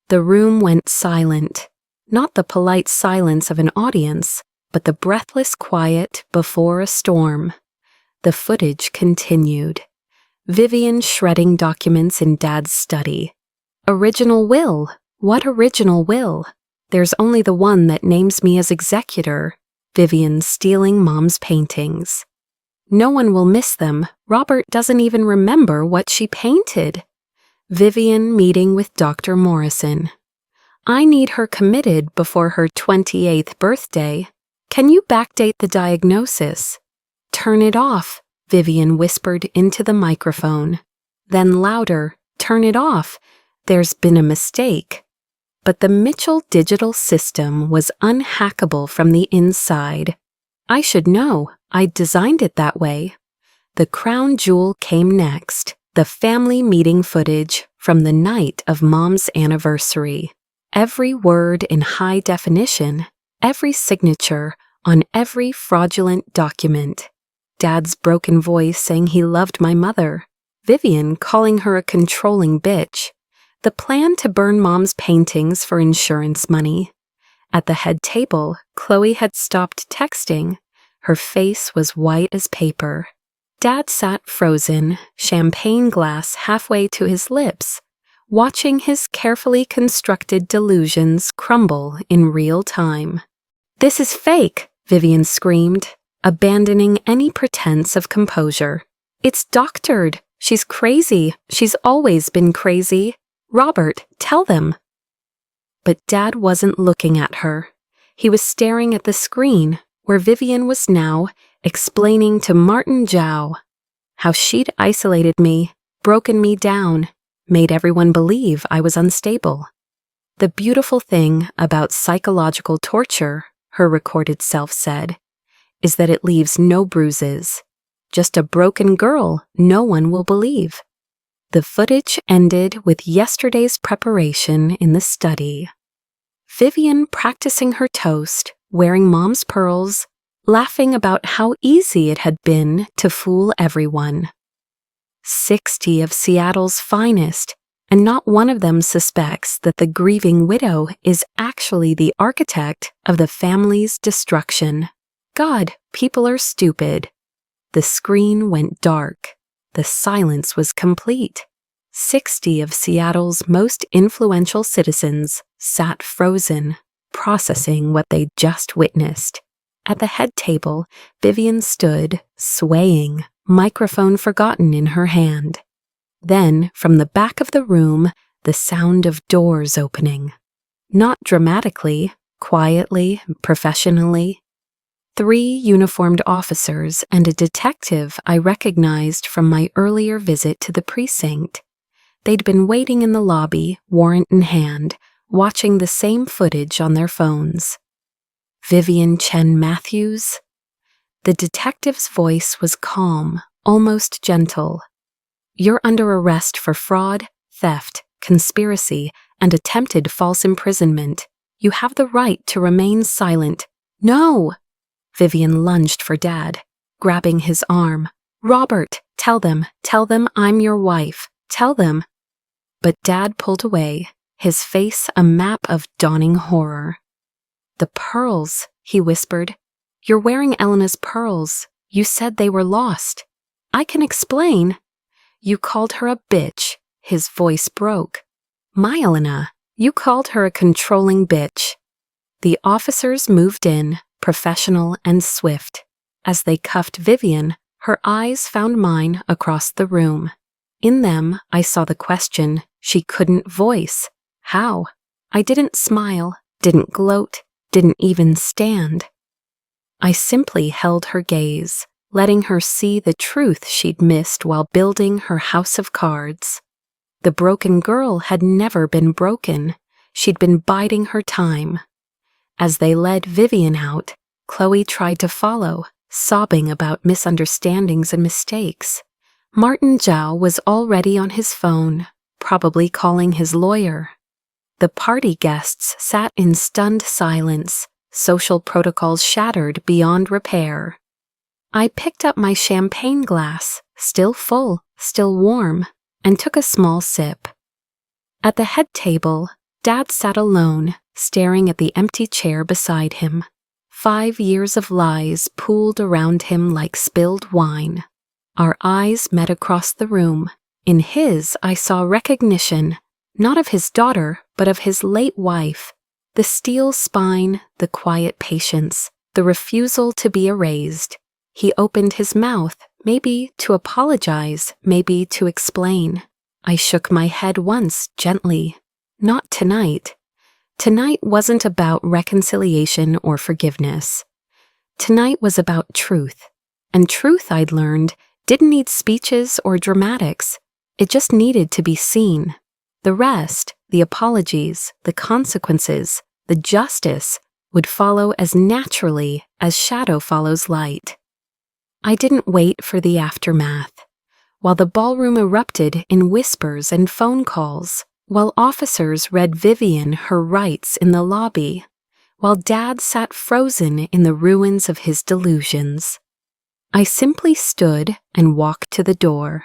The room went silent. Not the polite silence of an audience, but the breathless quiet before a storm. The footage continued. Vivian shredding documents in Dad's study. Original will. What original will? There's only the one that names me as executor. Vivian stealing Mom's paintings. No one will miss them. Robert doesn't even remember what she painted. Vivian meeting with Dr. Morrison. I need her committed before her 28th birthday. Can you backdate the diagnosis? Turn it off, Vivian whispered into the microphone. Then louder, turn it off. There's been a mistake. But the Mitchell Digital system was unhackable from the inside. I should know. I designed it that way. The crown jewel came next. The family meeting footage from the night of Mom's anniversary. Every word in high definition, every signature on every fraudulent document. Dad's broken voice saying he loved my mother. Vivian calling her a controlling bitch. The plan to burn Mom's paintings for insurance money. At the head table, Chloe had stopped texting. Her face was white as paper. Dad sat frozen, champagne glass halfway to his lips, watching his carefully constructed delusions crumble in real time. This is fake, Vivian screamed, abandoning any pretense of composure. It's doctored. She's crazy. She's always been crazy. Robert, tell them. But Dad wasn't looking at her. He was staring at the screen, where Vivian was now explaining to Martin Zhao how she'd isolated me, broken me down, made everyone believe I was unstable. The beautiful thing about psychological torture, her recorded self said, is that it leaves no bruises. Just a broken girl no one will believe. The footage ended with yesterday's preparation in the study. Vivian practicing her toast, wearing Mom's pearls, laughing about how easy it had been to fool everyone. 60 of Seattle's finest, and not one of them suspects that the grieving widow is actually the architect of the family's destruction. God, people are stupid. The screen went dark. The silence was complete. 60 of Seattle's most influential citizens sat frozen, processing what they'd just witnessed. At the head table, Vivian stood, swaying, microphone forgotten in her hand. Then, from the back of the room, the sound of doors opening. Not dramatically, quietly, professionally. 3 uniformed officers and a detective I recognized from my earlier visit to the precinct. They'd been waiting in the lobby, warrant in hand, watching the same footage on their phones. Vivian Chen Matthews? The detective's voice was calm, almost gentle. You're under arrest for fraud, theft, conspiracy, and attempted false imprisonment. You have the right to remain silent. No! Vivian lunged for Dad, grabbing his arm. Robert, tell them I'm your wife. Tell them. But Dad pulled away, his face a map of dawning horror. The pearls, he whispered. You're wearing Elena's pearls. You said they were lost. I can explain. You called her a bitch. His voice broke. My Elena, you called her a controlling bitch. The officers moved in, professional and swift. As they cuffed Vivian, her eyes found mine across the room. In them, I saw the question she couldn't voice. How? I didn't smile, didn't gloat, didn't even stand. I simply held her gaze, letting her see the truth she'd missed while building her house of cards. The broken girl had never been broken. She'd been biding her time. As they led Vivian out, Chloe tried to follow, sobbing about misunderstandings and mistakes. Martin Zhao was already on his phone, probably calling his lawyer. The party guests sat in stunned silence, social protocols shattered beyond repair. I picked up my champagne glass, still full, still warm, and took a small sip. At the head table, Dad sat alone, staring at the empty chair beside him. 5 years of lies pooled around him like spilled wine. Our eyes met across the room. In his, I saw recognition, not of his daughter, but of his late wife. The steel spine, the quiet patience, the refusal to be erased. He opened his mouth, maybe to apologize, maybe to explain. I shook my head once, gently. Not tonight. Tonight wasn't about reconciliation or forgiveness. Tonight was about truth. And truth, I'd learned, didn't need speeches or dramatics. It just needed to be seen. The rest, the apologies, the consequences, the justice, would follow as naturally as shadow follows light. I didn't wait for the aftermath. While the ballroom erupted in whispers and phone calls, while officers read Vivian her rights in the lobby, while Dad sat frozen in the ruins of his delusions, I simply stood and walked to the door.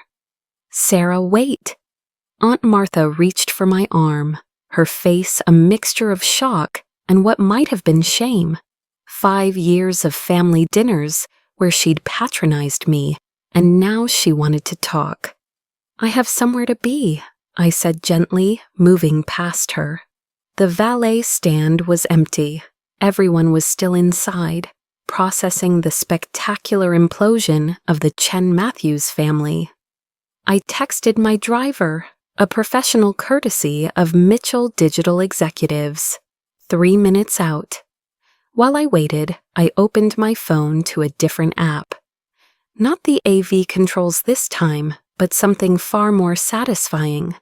Sarah, wait! Aunt Martha reached for my arm, her face a mixture of shock and what might have been shame. 5 years of family dinners where she'd patronized me, and now she wanted to talk. I have somewhere to be, I said gently, moving past her. The valet stand was empty. Everyone was still inside, processing the spectacular implosion of the Chen Matthews family. I texted my driver, a professional courtesy of Mitchell Digital Executives. 3 minutes out. While I waited, I opened my phone to a different app. Not the AV controls this time, but something far more satisfying.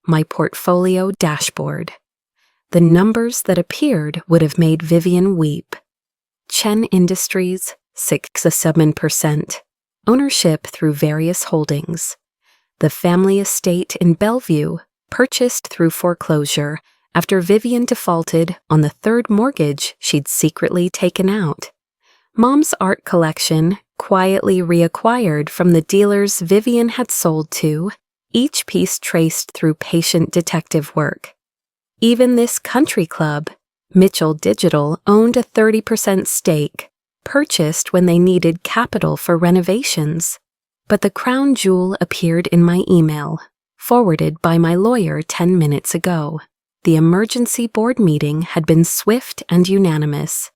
My portfolio dashboard. The numbers that appeared would have made Vivian weep. Chen Industries, 6%. Ownership through various holdings. The family estate in Bellevue, purchased through foreclosure after Vivian defaulted on the 3rd mortgage she'd secretly taken out. Mom's art collection, quietly reacquired from the dealers Vivian had sold to, each piece traced through patient detective work. Even this country club, Mitchell Digital, owned a 30% stake, purchased when they needed capital for renovations. But the crown jewel appeared in my email, forwarded by my lawyer 10 minutes ago. The emergency board meeting had been swift and unanimous.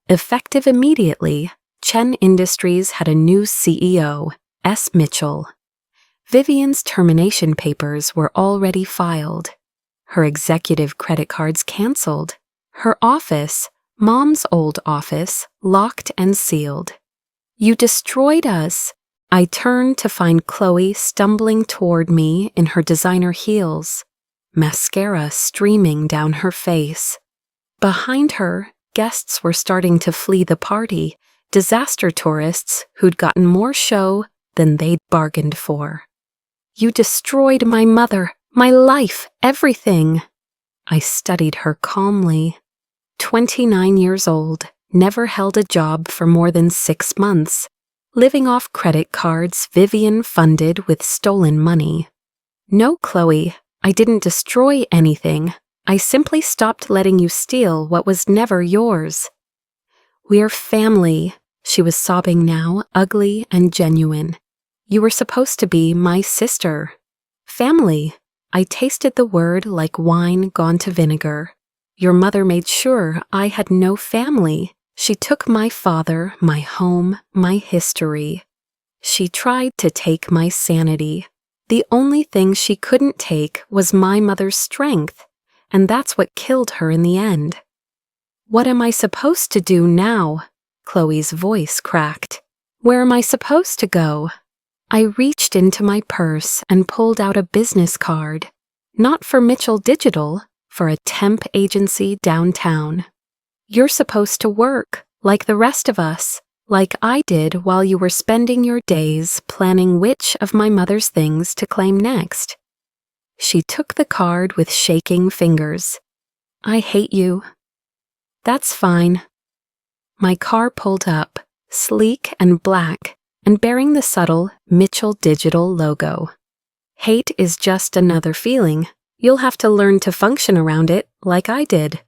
Effective immediately, Chen Industries had a new CEO, S. Mitchell. Vivian's termination papers were already filed. Her executive credit cards canceled. Her office, Mom's old office, locked and sealed. "You destroyed us." I turned to find Chloe stumbling toward me in her designer heels, mascara streaming down her face. Behind her, guests were starting to flee the party, disaster tourists who'd gotten more show than they'd bargained for. "You destroyed my mother, my life, everything." I studied her calmly. 29 years old, never held a job for more than 6 months, living off credit cards Vivian funded with stolen money. "No, Chloe, I didn't destroy anything. I simply stopped letting you steal what was never yours." "We're family," she was sobbing now, ugly and genuine. "You were supposed to be my sister." "Family." I tasted the word like wine gone to vinegar. "Your mother made sure I had no family. She took my father, my home, my history. She tried to take my sanity. The only thing she couldn't take was my mother's strength, and that's what killed her in the end." "What am I supposed to do now?" Chloe's voice cracked. "Where am I supposed to go?" I reached into my purse and pulled out a business card. Not for Mitchell Digital, for a temp agency downtown. "You're supposed to work, like the rest of us, like I did while you were spending your days planning which of my mother's things to claim next." She took the card with shaking fingers. "I hate you." "That's fine." My car pulled up, sleek and black, and bearing the subtle Mitchell Digital logo. "Hate is just another feeling. You'll have to learn to function around it like I did."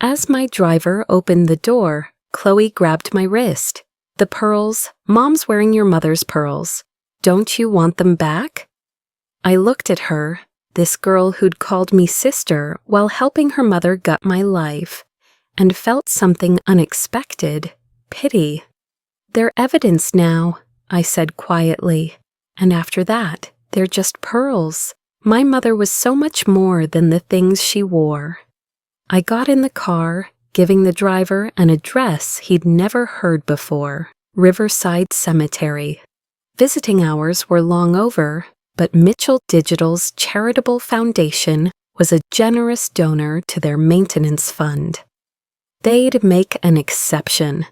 As my driver opened the door, Chloe grabbed my wrist. "The pearls, Mom's wearing your mother's pearls. Don't you want them back?" I looked at her, this girl who'd called me sister while helping her mother gut my life, and felt something unexpected, pity. "They're evidence now," I said quietly, "and after that, they're just pearls. My mother was so much more than the things she wore." I got in the car, giving the driver an address he'd never heard before, Riverside Cemetery. Visiting hours were long over, but Mitchell Digital's charitable foundation was a generous donor to their maintenance fund. They'd make an exception.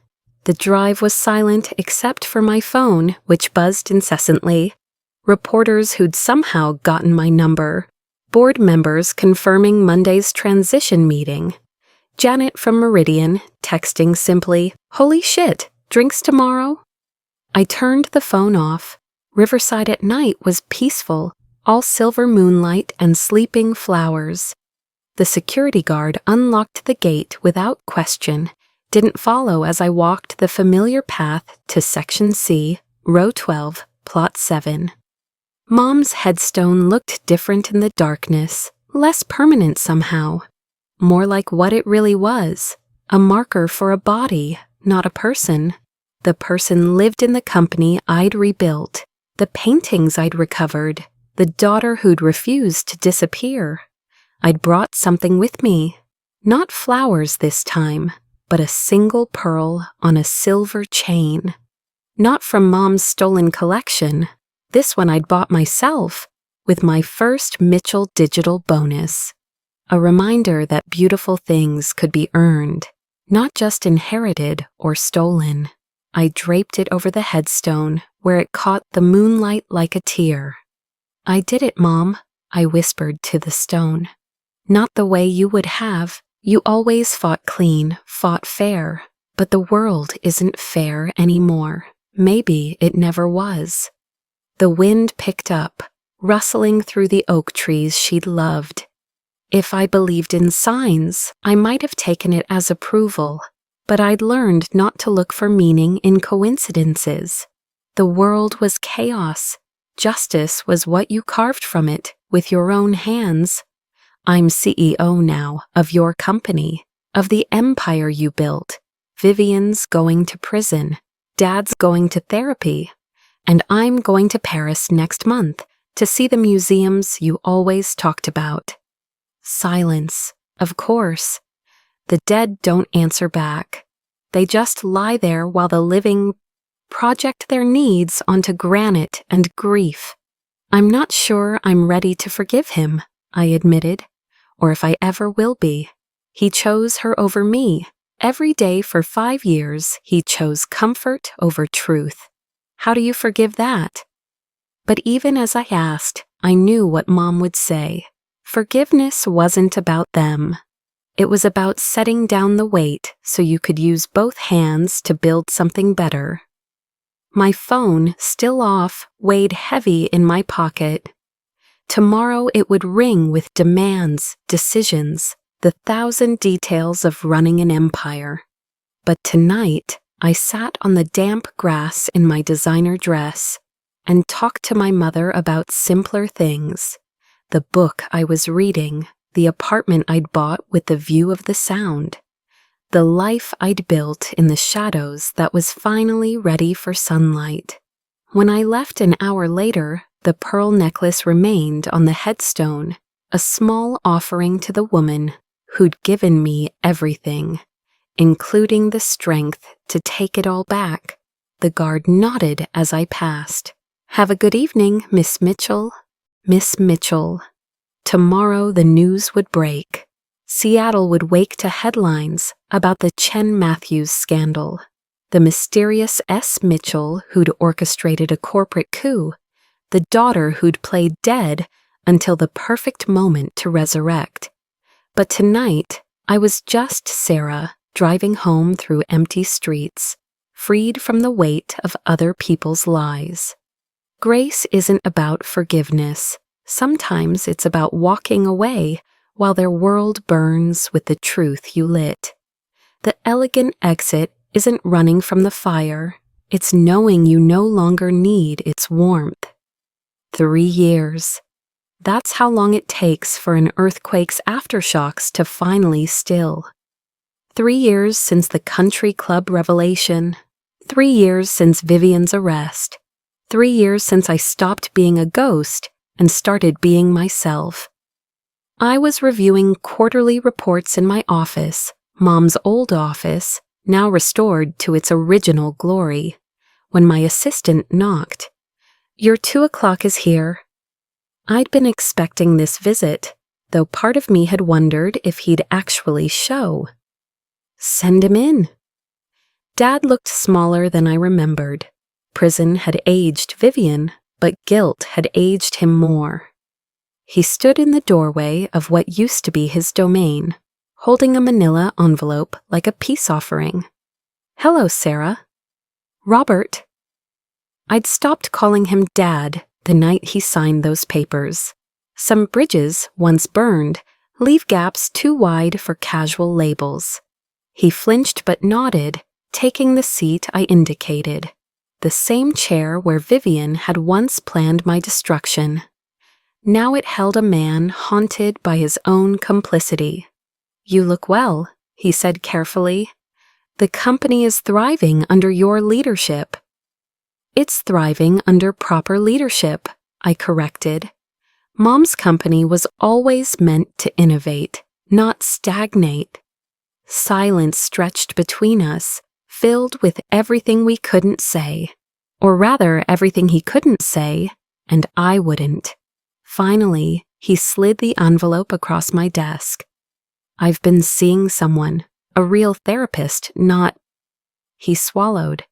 The drive was silent except for my phone, which buzzed incessantly. Reporters who'd somehow gotten my number. Board members confirming Monday's transition meeting. Janet from Meridian texting simply, "Holy shit, drinks tomorrow?" I turned the phone off. Riverside at night was peaceful, all silver moonlight and sleeping flowers. The security guard unlocked the gate without question, didn't follow as I walked the familiar path to Section C, Row 12, Plot 7. Mom's headstone looked different in the darkness, less permanent somehow. More like what it really was, a marker for a body, not a person. The person lived in the company I'd rebuilt, the paintings I'd recovered, the daughter who'd refused to disappear. I'd brought something with me, not flowers this time, but a single pearl on a silver chain. Not from Mom's stolen collection. This one I'd bought myself, with my first Mitchell Digital bonus. A reminder that beautiful things could be earned, not just inherited or stolen. I draped it over the headstone, where it caught the moonlight like a tear. "I did it, Mom," I whispered to the stone. "Not the way you would have. You always fought clean, fought fair, but the world isn't fair anymore. Maybe it never was." The wind picked up, rustling through the oak trees she'd loved. If I believed in signs, I might have taken it as approval, but I'd learned not to look for meaning in coincidences. The world was chaos. Justice was what you carved from it with your own hands. I'm CEO now of your company, of the empire you built. Vivian's going to prison, Dad's going to therapy, and I'm going to Paris next month to see the museums you always talked about. Silence, of course. The dead don't answer back. They just lie there while the living project their needs onto granite and grief. I'm not sure I'm ready to forgive him, I admitted, or if I ever will be. He chose her over me. Every day for 5 years, he chose comfort over truth. How do you forgive that? But even as I asked, I knew what Mom would say. Forgiveness wasn't about them. It was about setting down the weight so you could use both hands to build something better. My phone, still off, weighed heavy in my pocket. Tomorrow it would ring with demands, decisions, the 1,000 details of running an empire. But tonight, I sat on the damp grass in my designer dress and talked to my mother about simpler things. The book I was reading, the apartment I'd bought with the view of the Sound, the life I'd built in the shadows that was finally ready for sunlight. When I left an hour later, the pearl necklace remained on the headstone, a small offering to the woman who'd given me everything, including the strength to take it all back. The guard nodded as I passed. "Have a good evening, Miss Mitchell." Miss Mitchell. Tomorrow the news would break. Seattle would wake to headlines about the Chen Matthews scandal, the mysterious S. Mitchell who'd orchestrated a corporate coup, the daughter who'd played dead until the perfect moment to resurrect. But tonight, I was just Sarah, driving home through empty streets, freed from the weight of other people's lies. Grace isn't about forgiveness. Sometimes it's about walking away while their world burns with the truth you lit. The elegant exit isn't running from the fire. It's knowing you no longer need its warmth. 3 years. That's how long it takes for an earthquake's aftershocks to finally still. 3 years since the country club revelation. 3 years since Vivian's arrest. 3 years since I stopped being a ghost and started being myself. I was reviewing quarterly reports in my office, Mom's old office, now restored to its original glory, when my assistant knocked. "Your 2 o'clock is here." I'd been expecting this visit, though part of me had wondered if he'd actually show. "Send him in." Dad looked smaller than I remembered. Prison had aged Vivian, but guilt had aged him more. He stood in the doorway of what used to be his domain, holding a manila envelope like a peace offering. "Hello, Sarah." "Robert." I'd stopped calling him Dad the night he signed those papers. Some bridges, once burned, leave gaps too wide for casual labels. He flinched but nodded, taking the seat I indicated. The same chair where Vivian had once planned my destruction. Now it held a man haunted by his own complicity. "You look well," he said carefully. "The company is thriving under your leadership." "It's thriving under proper leadership," I corrected. Mom's company was always meant to innovate, not stagnate. Silence stretched between us, filled with everything we couldn't say, or rather everything he couldn't say, and I wouldn't. Finally, he slid the envelope across my desk. "I've been seeing someone, a real therapist, not—" He swallowed.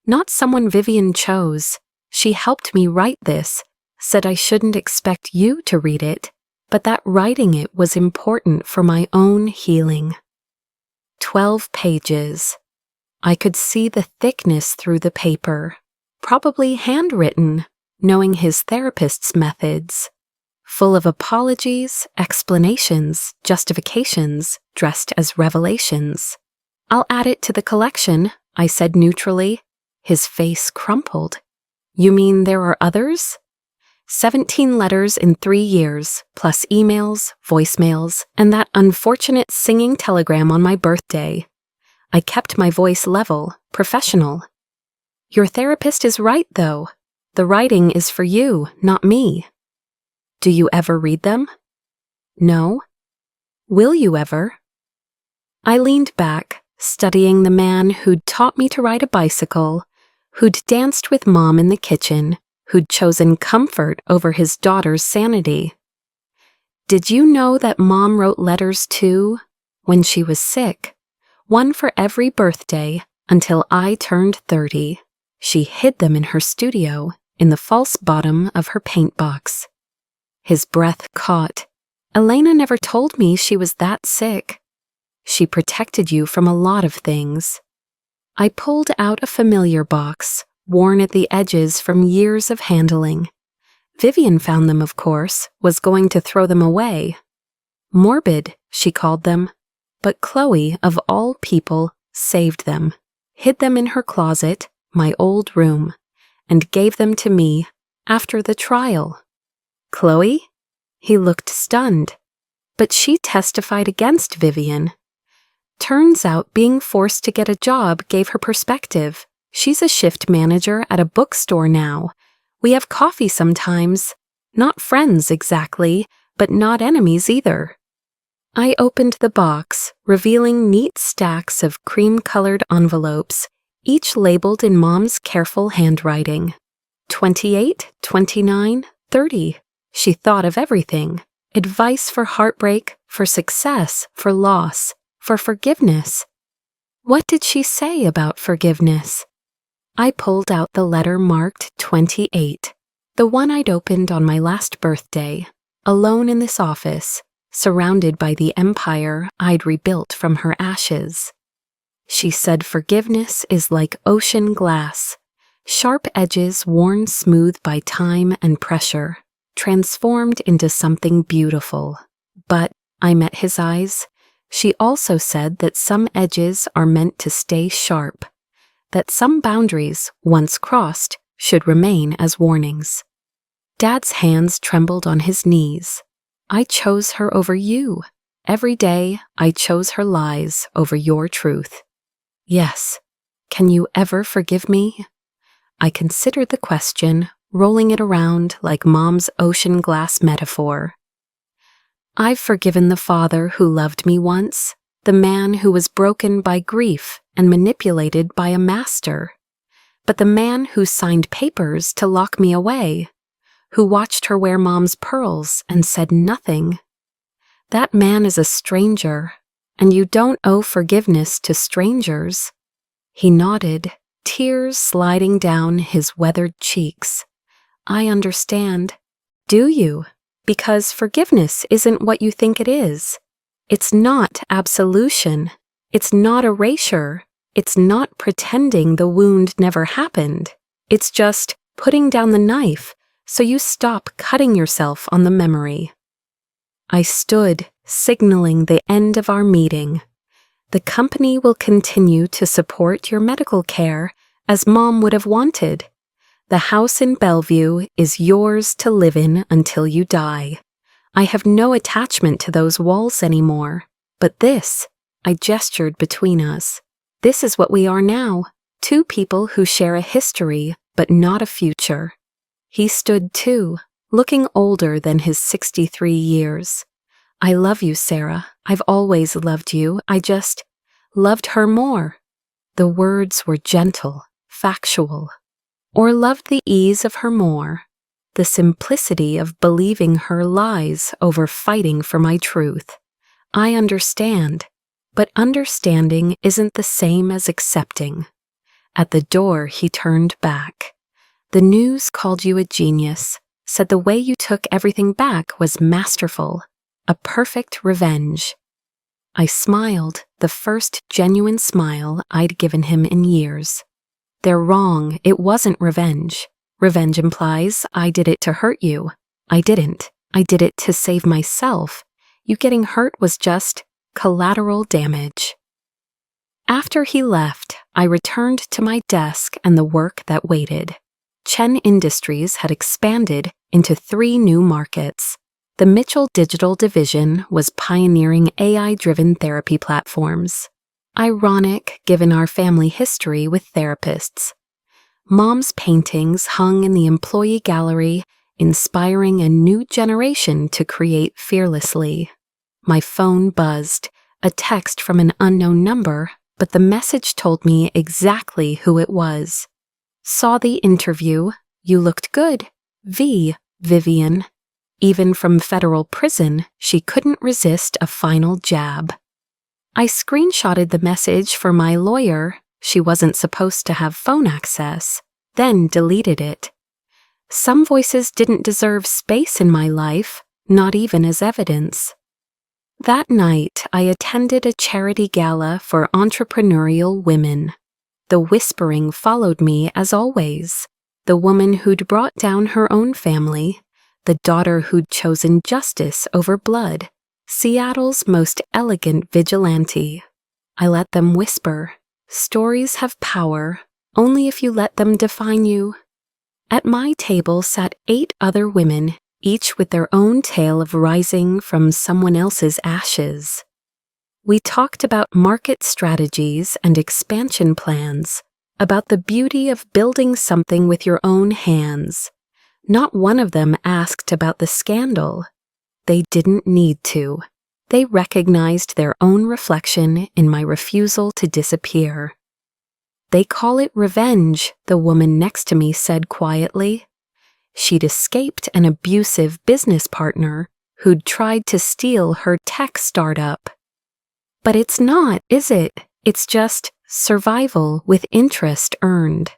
"Not someone Vivian chose. She helped me write this, said I shouldn't expect you to read it, but that writing it was important for my own healing." 12 pages. I could see the thickness through the paper. Probably handwritten, knowing his therapist's methods. Full of apologies, explanations, justifications, dressed as revelations. "I'll add it to the collection," I said neutrally. His face crumpled. "You mean there are others?" 17 letters in 3 years, plus emails, voicemails, and that unfortunate singing telegram on my birthday. I kept my voice level, professional. "Your therapist is right, though. The writing is for you, not me." "Do you ever read them?" "No." "Will you ever?" I leaned back, studying the man who'd taught me to ride a bicycle, who'd danced with Mom in the kitchen, who'd chosen comfort over his daughter's sanity. "Did you know that Mom wrote letters too, when she was sick? One for every birthday, until I turned 30. She hid them in her studio, in the false bottom of her paint box." His breath caught. "Elena never told me she was that sick." "She protected you from a lot of things." I pulled out a familiar box, worn at the edges from years of handling. Vivian found them, of course, was going to throw them away. Morbid, she called them. But Chloe, of all people, saved them, hid them in her closet, my old room, and gave them to me after the trial. "Chloe?" He looked stunned. "But she testified against Vivian." Turns out being forced to get a job gave her perspective. She's a shift manager at a bookstore now. We have coffee sometimes. Not friends exactly, but not enemies either. I opened the box, revealing neat stacks of cream-colored envelopes, each labeled in Mom's careful handwriting. 28, 29, 30. She thought of everything. Advice for heartbreak, for success, for loss, for forgiveness. What did she say about forgiveness? I pulled out the letter marked 28, the one I'd opened on my last birthday, alone in this office, surrounded by the empire I'd rebuilt from her ashes. She said forgiveness is like ocean glass, sharp edges worn smooth by time and pressure, transformed into something beautiful. But, I met his eyes, she also said that some edges are meant to stay sharp, that some boundaries, once crossed, should remain as warnings. Dad's hands trembled on his knees. I chose her over you. Every day, I chose her lies over your truth. Yes. Can you ever forgive me? I considered the question, rolling it around like Mom's ocean glass metaphor. I've forgiven the father who loved me once, the man who was broken by grief and manipulated by a master. But the man who signed papers to lock me away, who watched her wear Mom's pearls and said nothing, that man is a stranger, and you don't owe forgiveness to strangers. He nodded, tears sliding down his weathered cheeks. I understand. Do you? Because forgiveness isn't what you think it is. It's not absolution. It's not erasure. It's not pretending the wound never happened. It's just putting down the knife so you stop cutting yourself on the memory. I stood, signaling the end of our meeting. The company will continue to support your medical care as Mom would have wanted. The house in Bellevue is yours to live in until you die. I have no attachment to those walls anymore. But this, I gestured between us. This is what we are now, two people who share a history but not a future. He stood too, looking older than his 63 years. I love you, Sarah. I've always loved you. I just loved her more. The words were gentle, factual. Or loved the ease of her more, the simplicity of believing her lies over fighting for my truth. I understand, but understanding isn't the same as accepting. At the door, he turned back. The news called you a genius, said the way you took everything back was masterful, a perfect revenge. I smiled, the first genuine smile I'd given him in years. They're wrong, it wasn't revenge. Revenge implies I did it to hurt you. I didn't. I did it to save myself. You getting hurt was just collateral damage. After he left, I returned to my desk and the work that waited. Chen Industries had expanded into 3 new markets. The Mitchell Digital Division was pioneering AI-driven therapy platforms. Ironic, given our family history with therapists. Mom's paintings hung in the employee gallery, inspiring a new generation to create fearlessly. My phone buzzed, a text from an unknown number, but the message told me exactly who it was. Saw the interview. You looked good. Vivian. Even from federal prison, she couldn't resist a final jab. I screenshotted the message for my lawyer. She wasn't supposed to have phone access, then deleted it. Some voices didn't deserve space in my life, not even as evidence. That night, I attended a charity gala for entrepreneurial women. The whispering followed me as always. The woman who'd brought down her own family, the daughter who'd chosen justice over blood, Seattle's most elegant vigilante. I let them whisper. Stories have power, only if you let them define you. At my table sat 8 other women, each with their own tale of rising from someone else's ashes. We talked about market strategies and expansion plans, about the beauty of building something with your own hands. Not one of them asked about the scandal. They didn't need to. They recognized their own reflection in my refusal to disappear. They call it revenge, the woman next to me said quietly. She'd escaped an abusive business partner who'd tried to steal her tech startup. But it's not, is it? It's just survival with interest earned.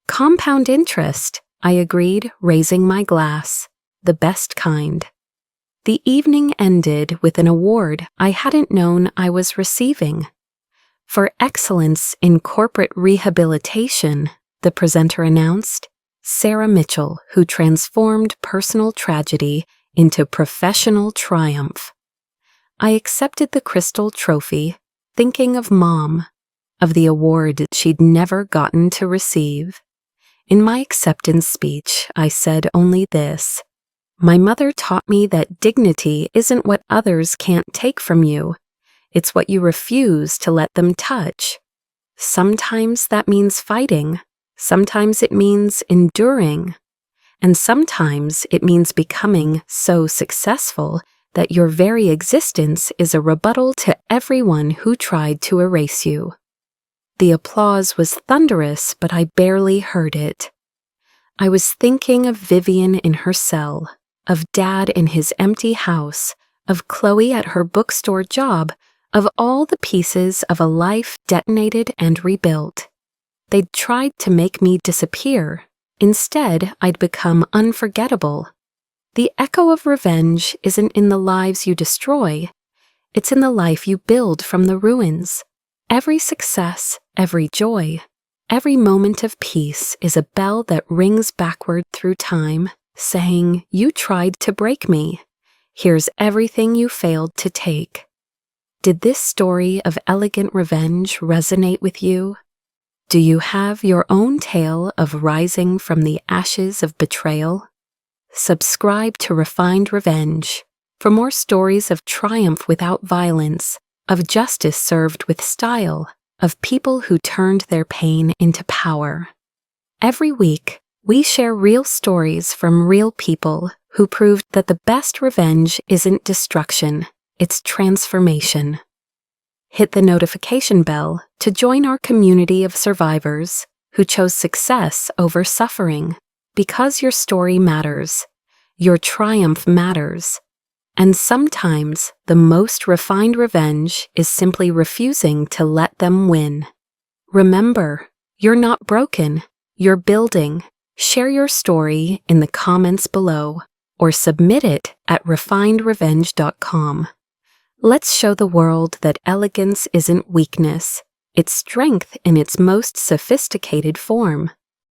Compound interest, I agreed, raising my glass, the best kind. The evening ended with an award I hadn't known I was receiving. For excellence in corporate rehabilitation, the presenter announced, Sarah Mitchell, who transformed personal tragedy into professional triumph. I accepted the crystal trophy, thinking of Mom, of the award she'd never gotten to receive. In my acceptance speech, I said only this. My mother taught me that dignity isn't what others can't take from you. It's what you refuse to let them touch. Sometimes that means fighting. Sometimes it means enduring. And sometimes it means becoming so successful that your very existence is a rebuttal to everyone who tried to erase you. The applause was thunderous, but I barely heard it. I was thinking of Vivian in her cell, of Dad in his empty house, of Chloe at her bookstore job, of all the pieces of a life detonated and rebuilt. They'd tried to make me disappear. Instead, I'd become unforgettable. The echo of revenge isn't in the lives you destroy. It's in the life you build from the ruins. Every success, every joy, every moment of peace is a bell that rings backward through time, saying, you tried to break me. Here's everything you failed to take. Did this story of elegant revenge resonate with you? Do you have your own tale of rising from the ashes of betrayal? Subscribe to Refined Revenge for more stories of triumph without violence, of justice served with style, of people who turned their pain into power. Every week, we share real stories from real people who proved that the best revenge isn't destruction, it's transformation. Hit the notification bell to join our community of survivors who chose success over suffering, because your story matters, your triumph matters, and sometimes the most refined revenge is simply refusing to let them win. Remember, you're not broken, you're building. Share your story in the comments below or submit it at refinedrevenge.com. Let's show the world that elegance isn't weakness, it's strength in its most sophisticated form.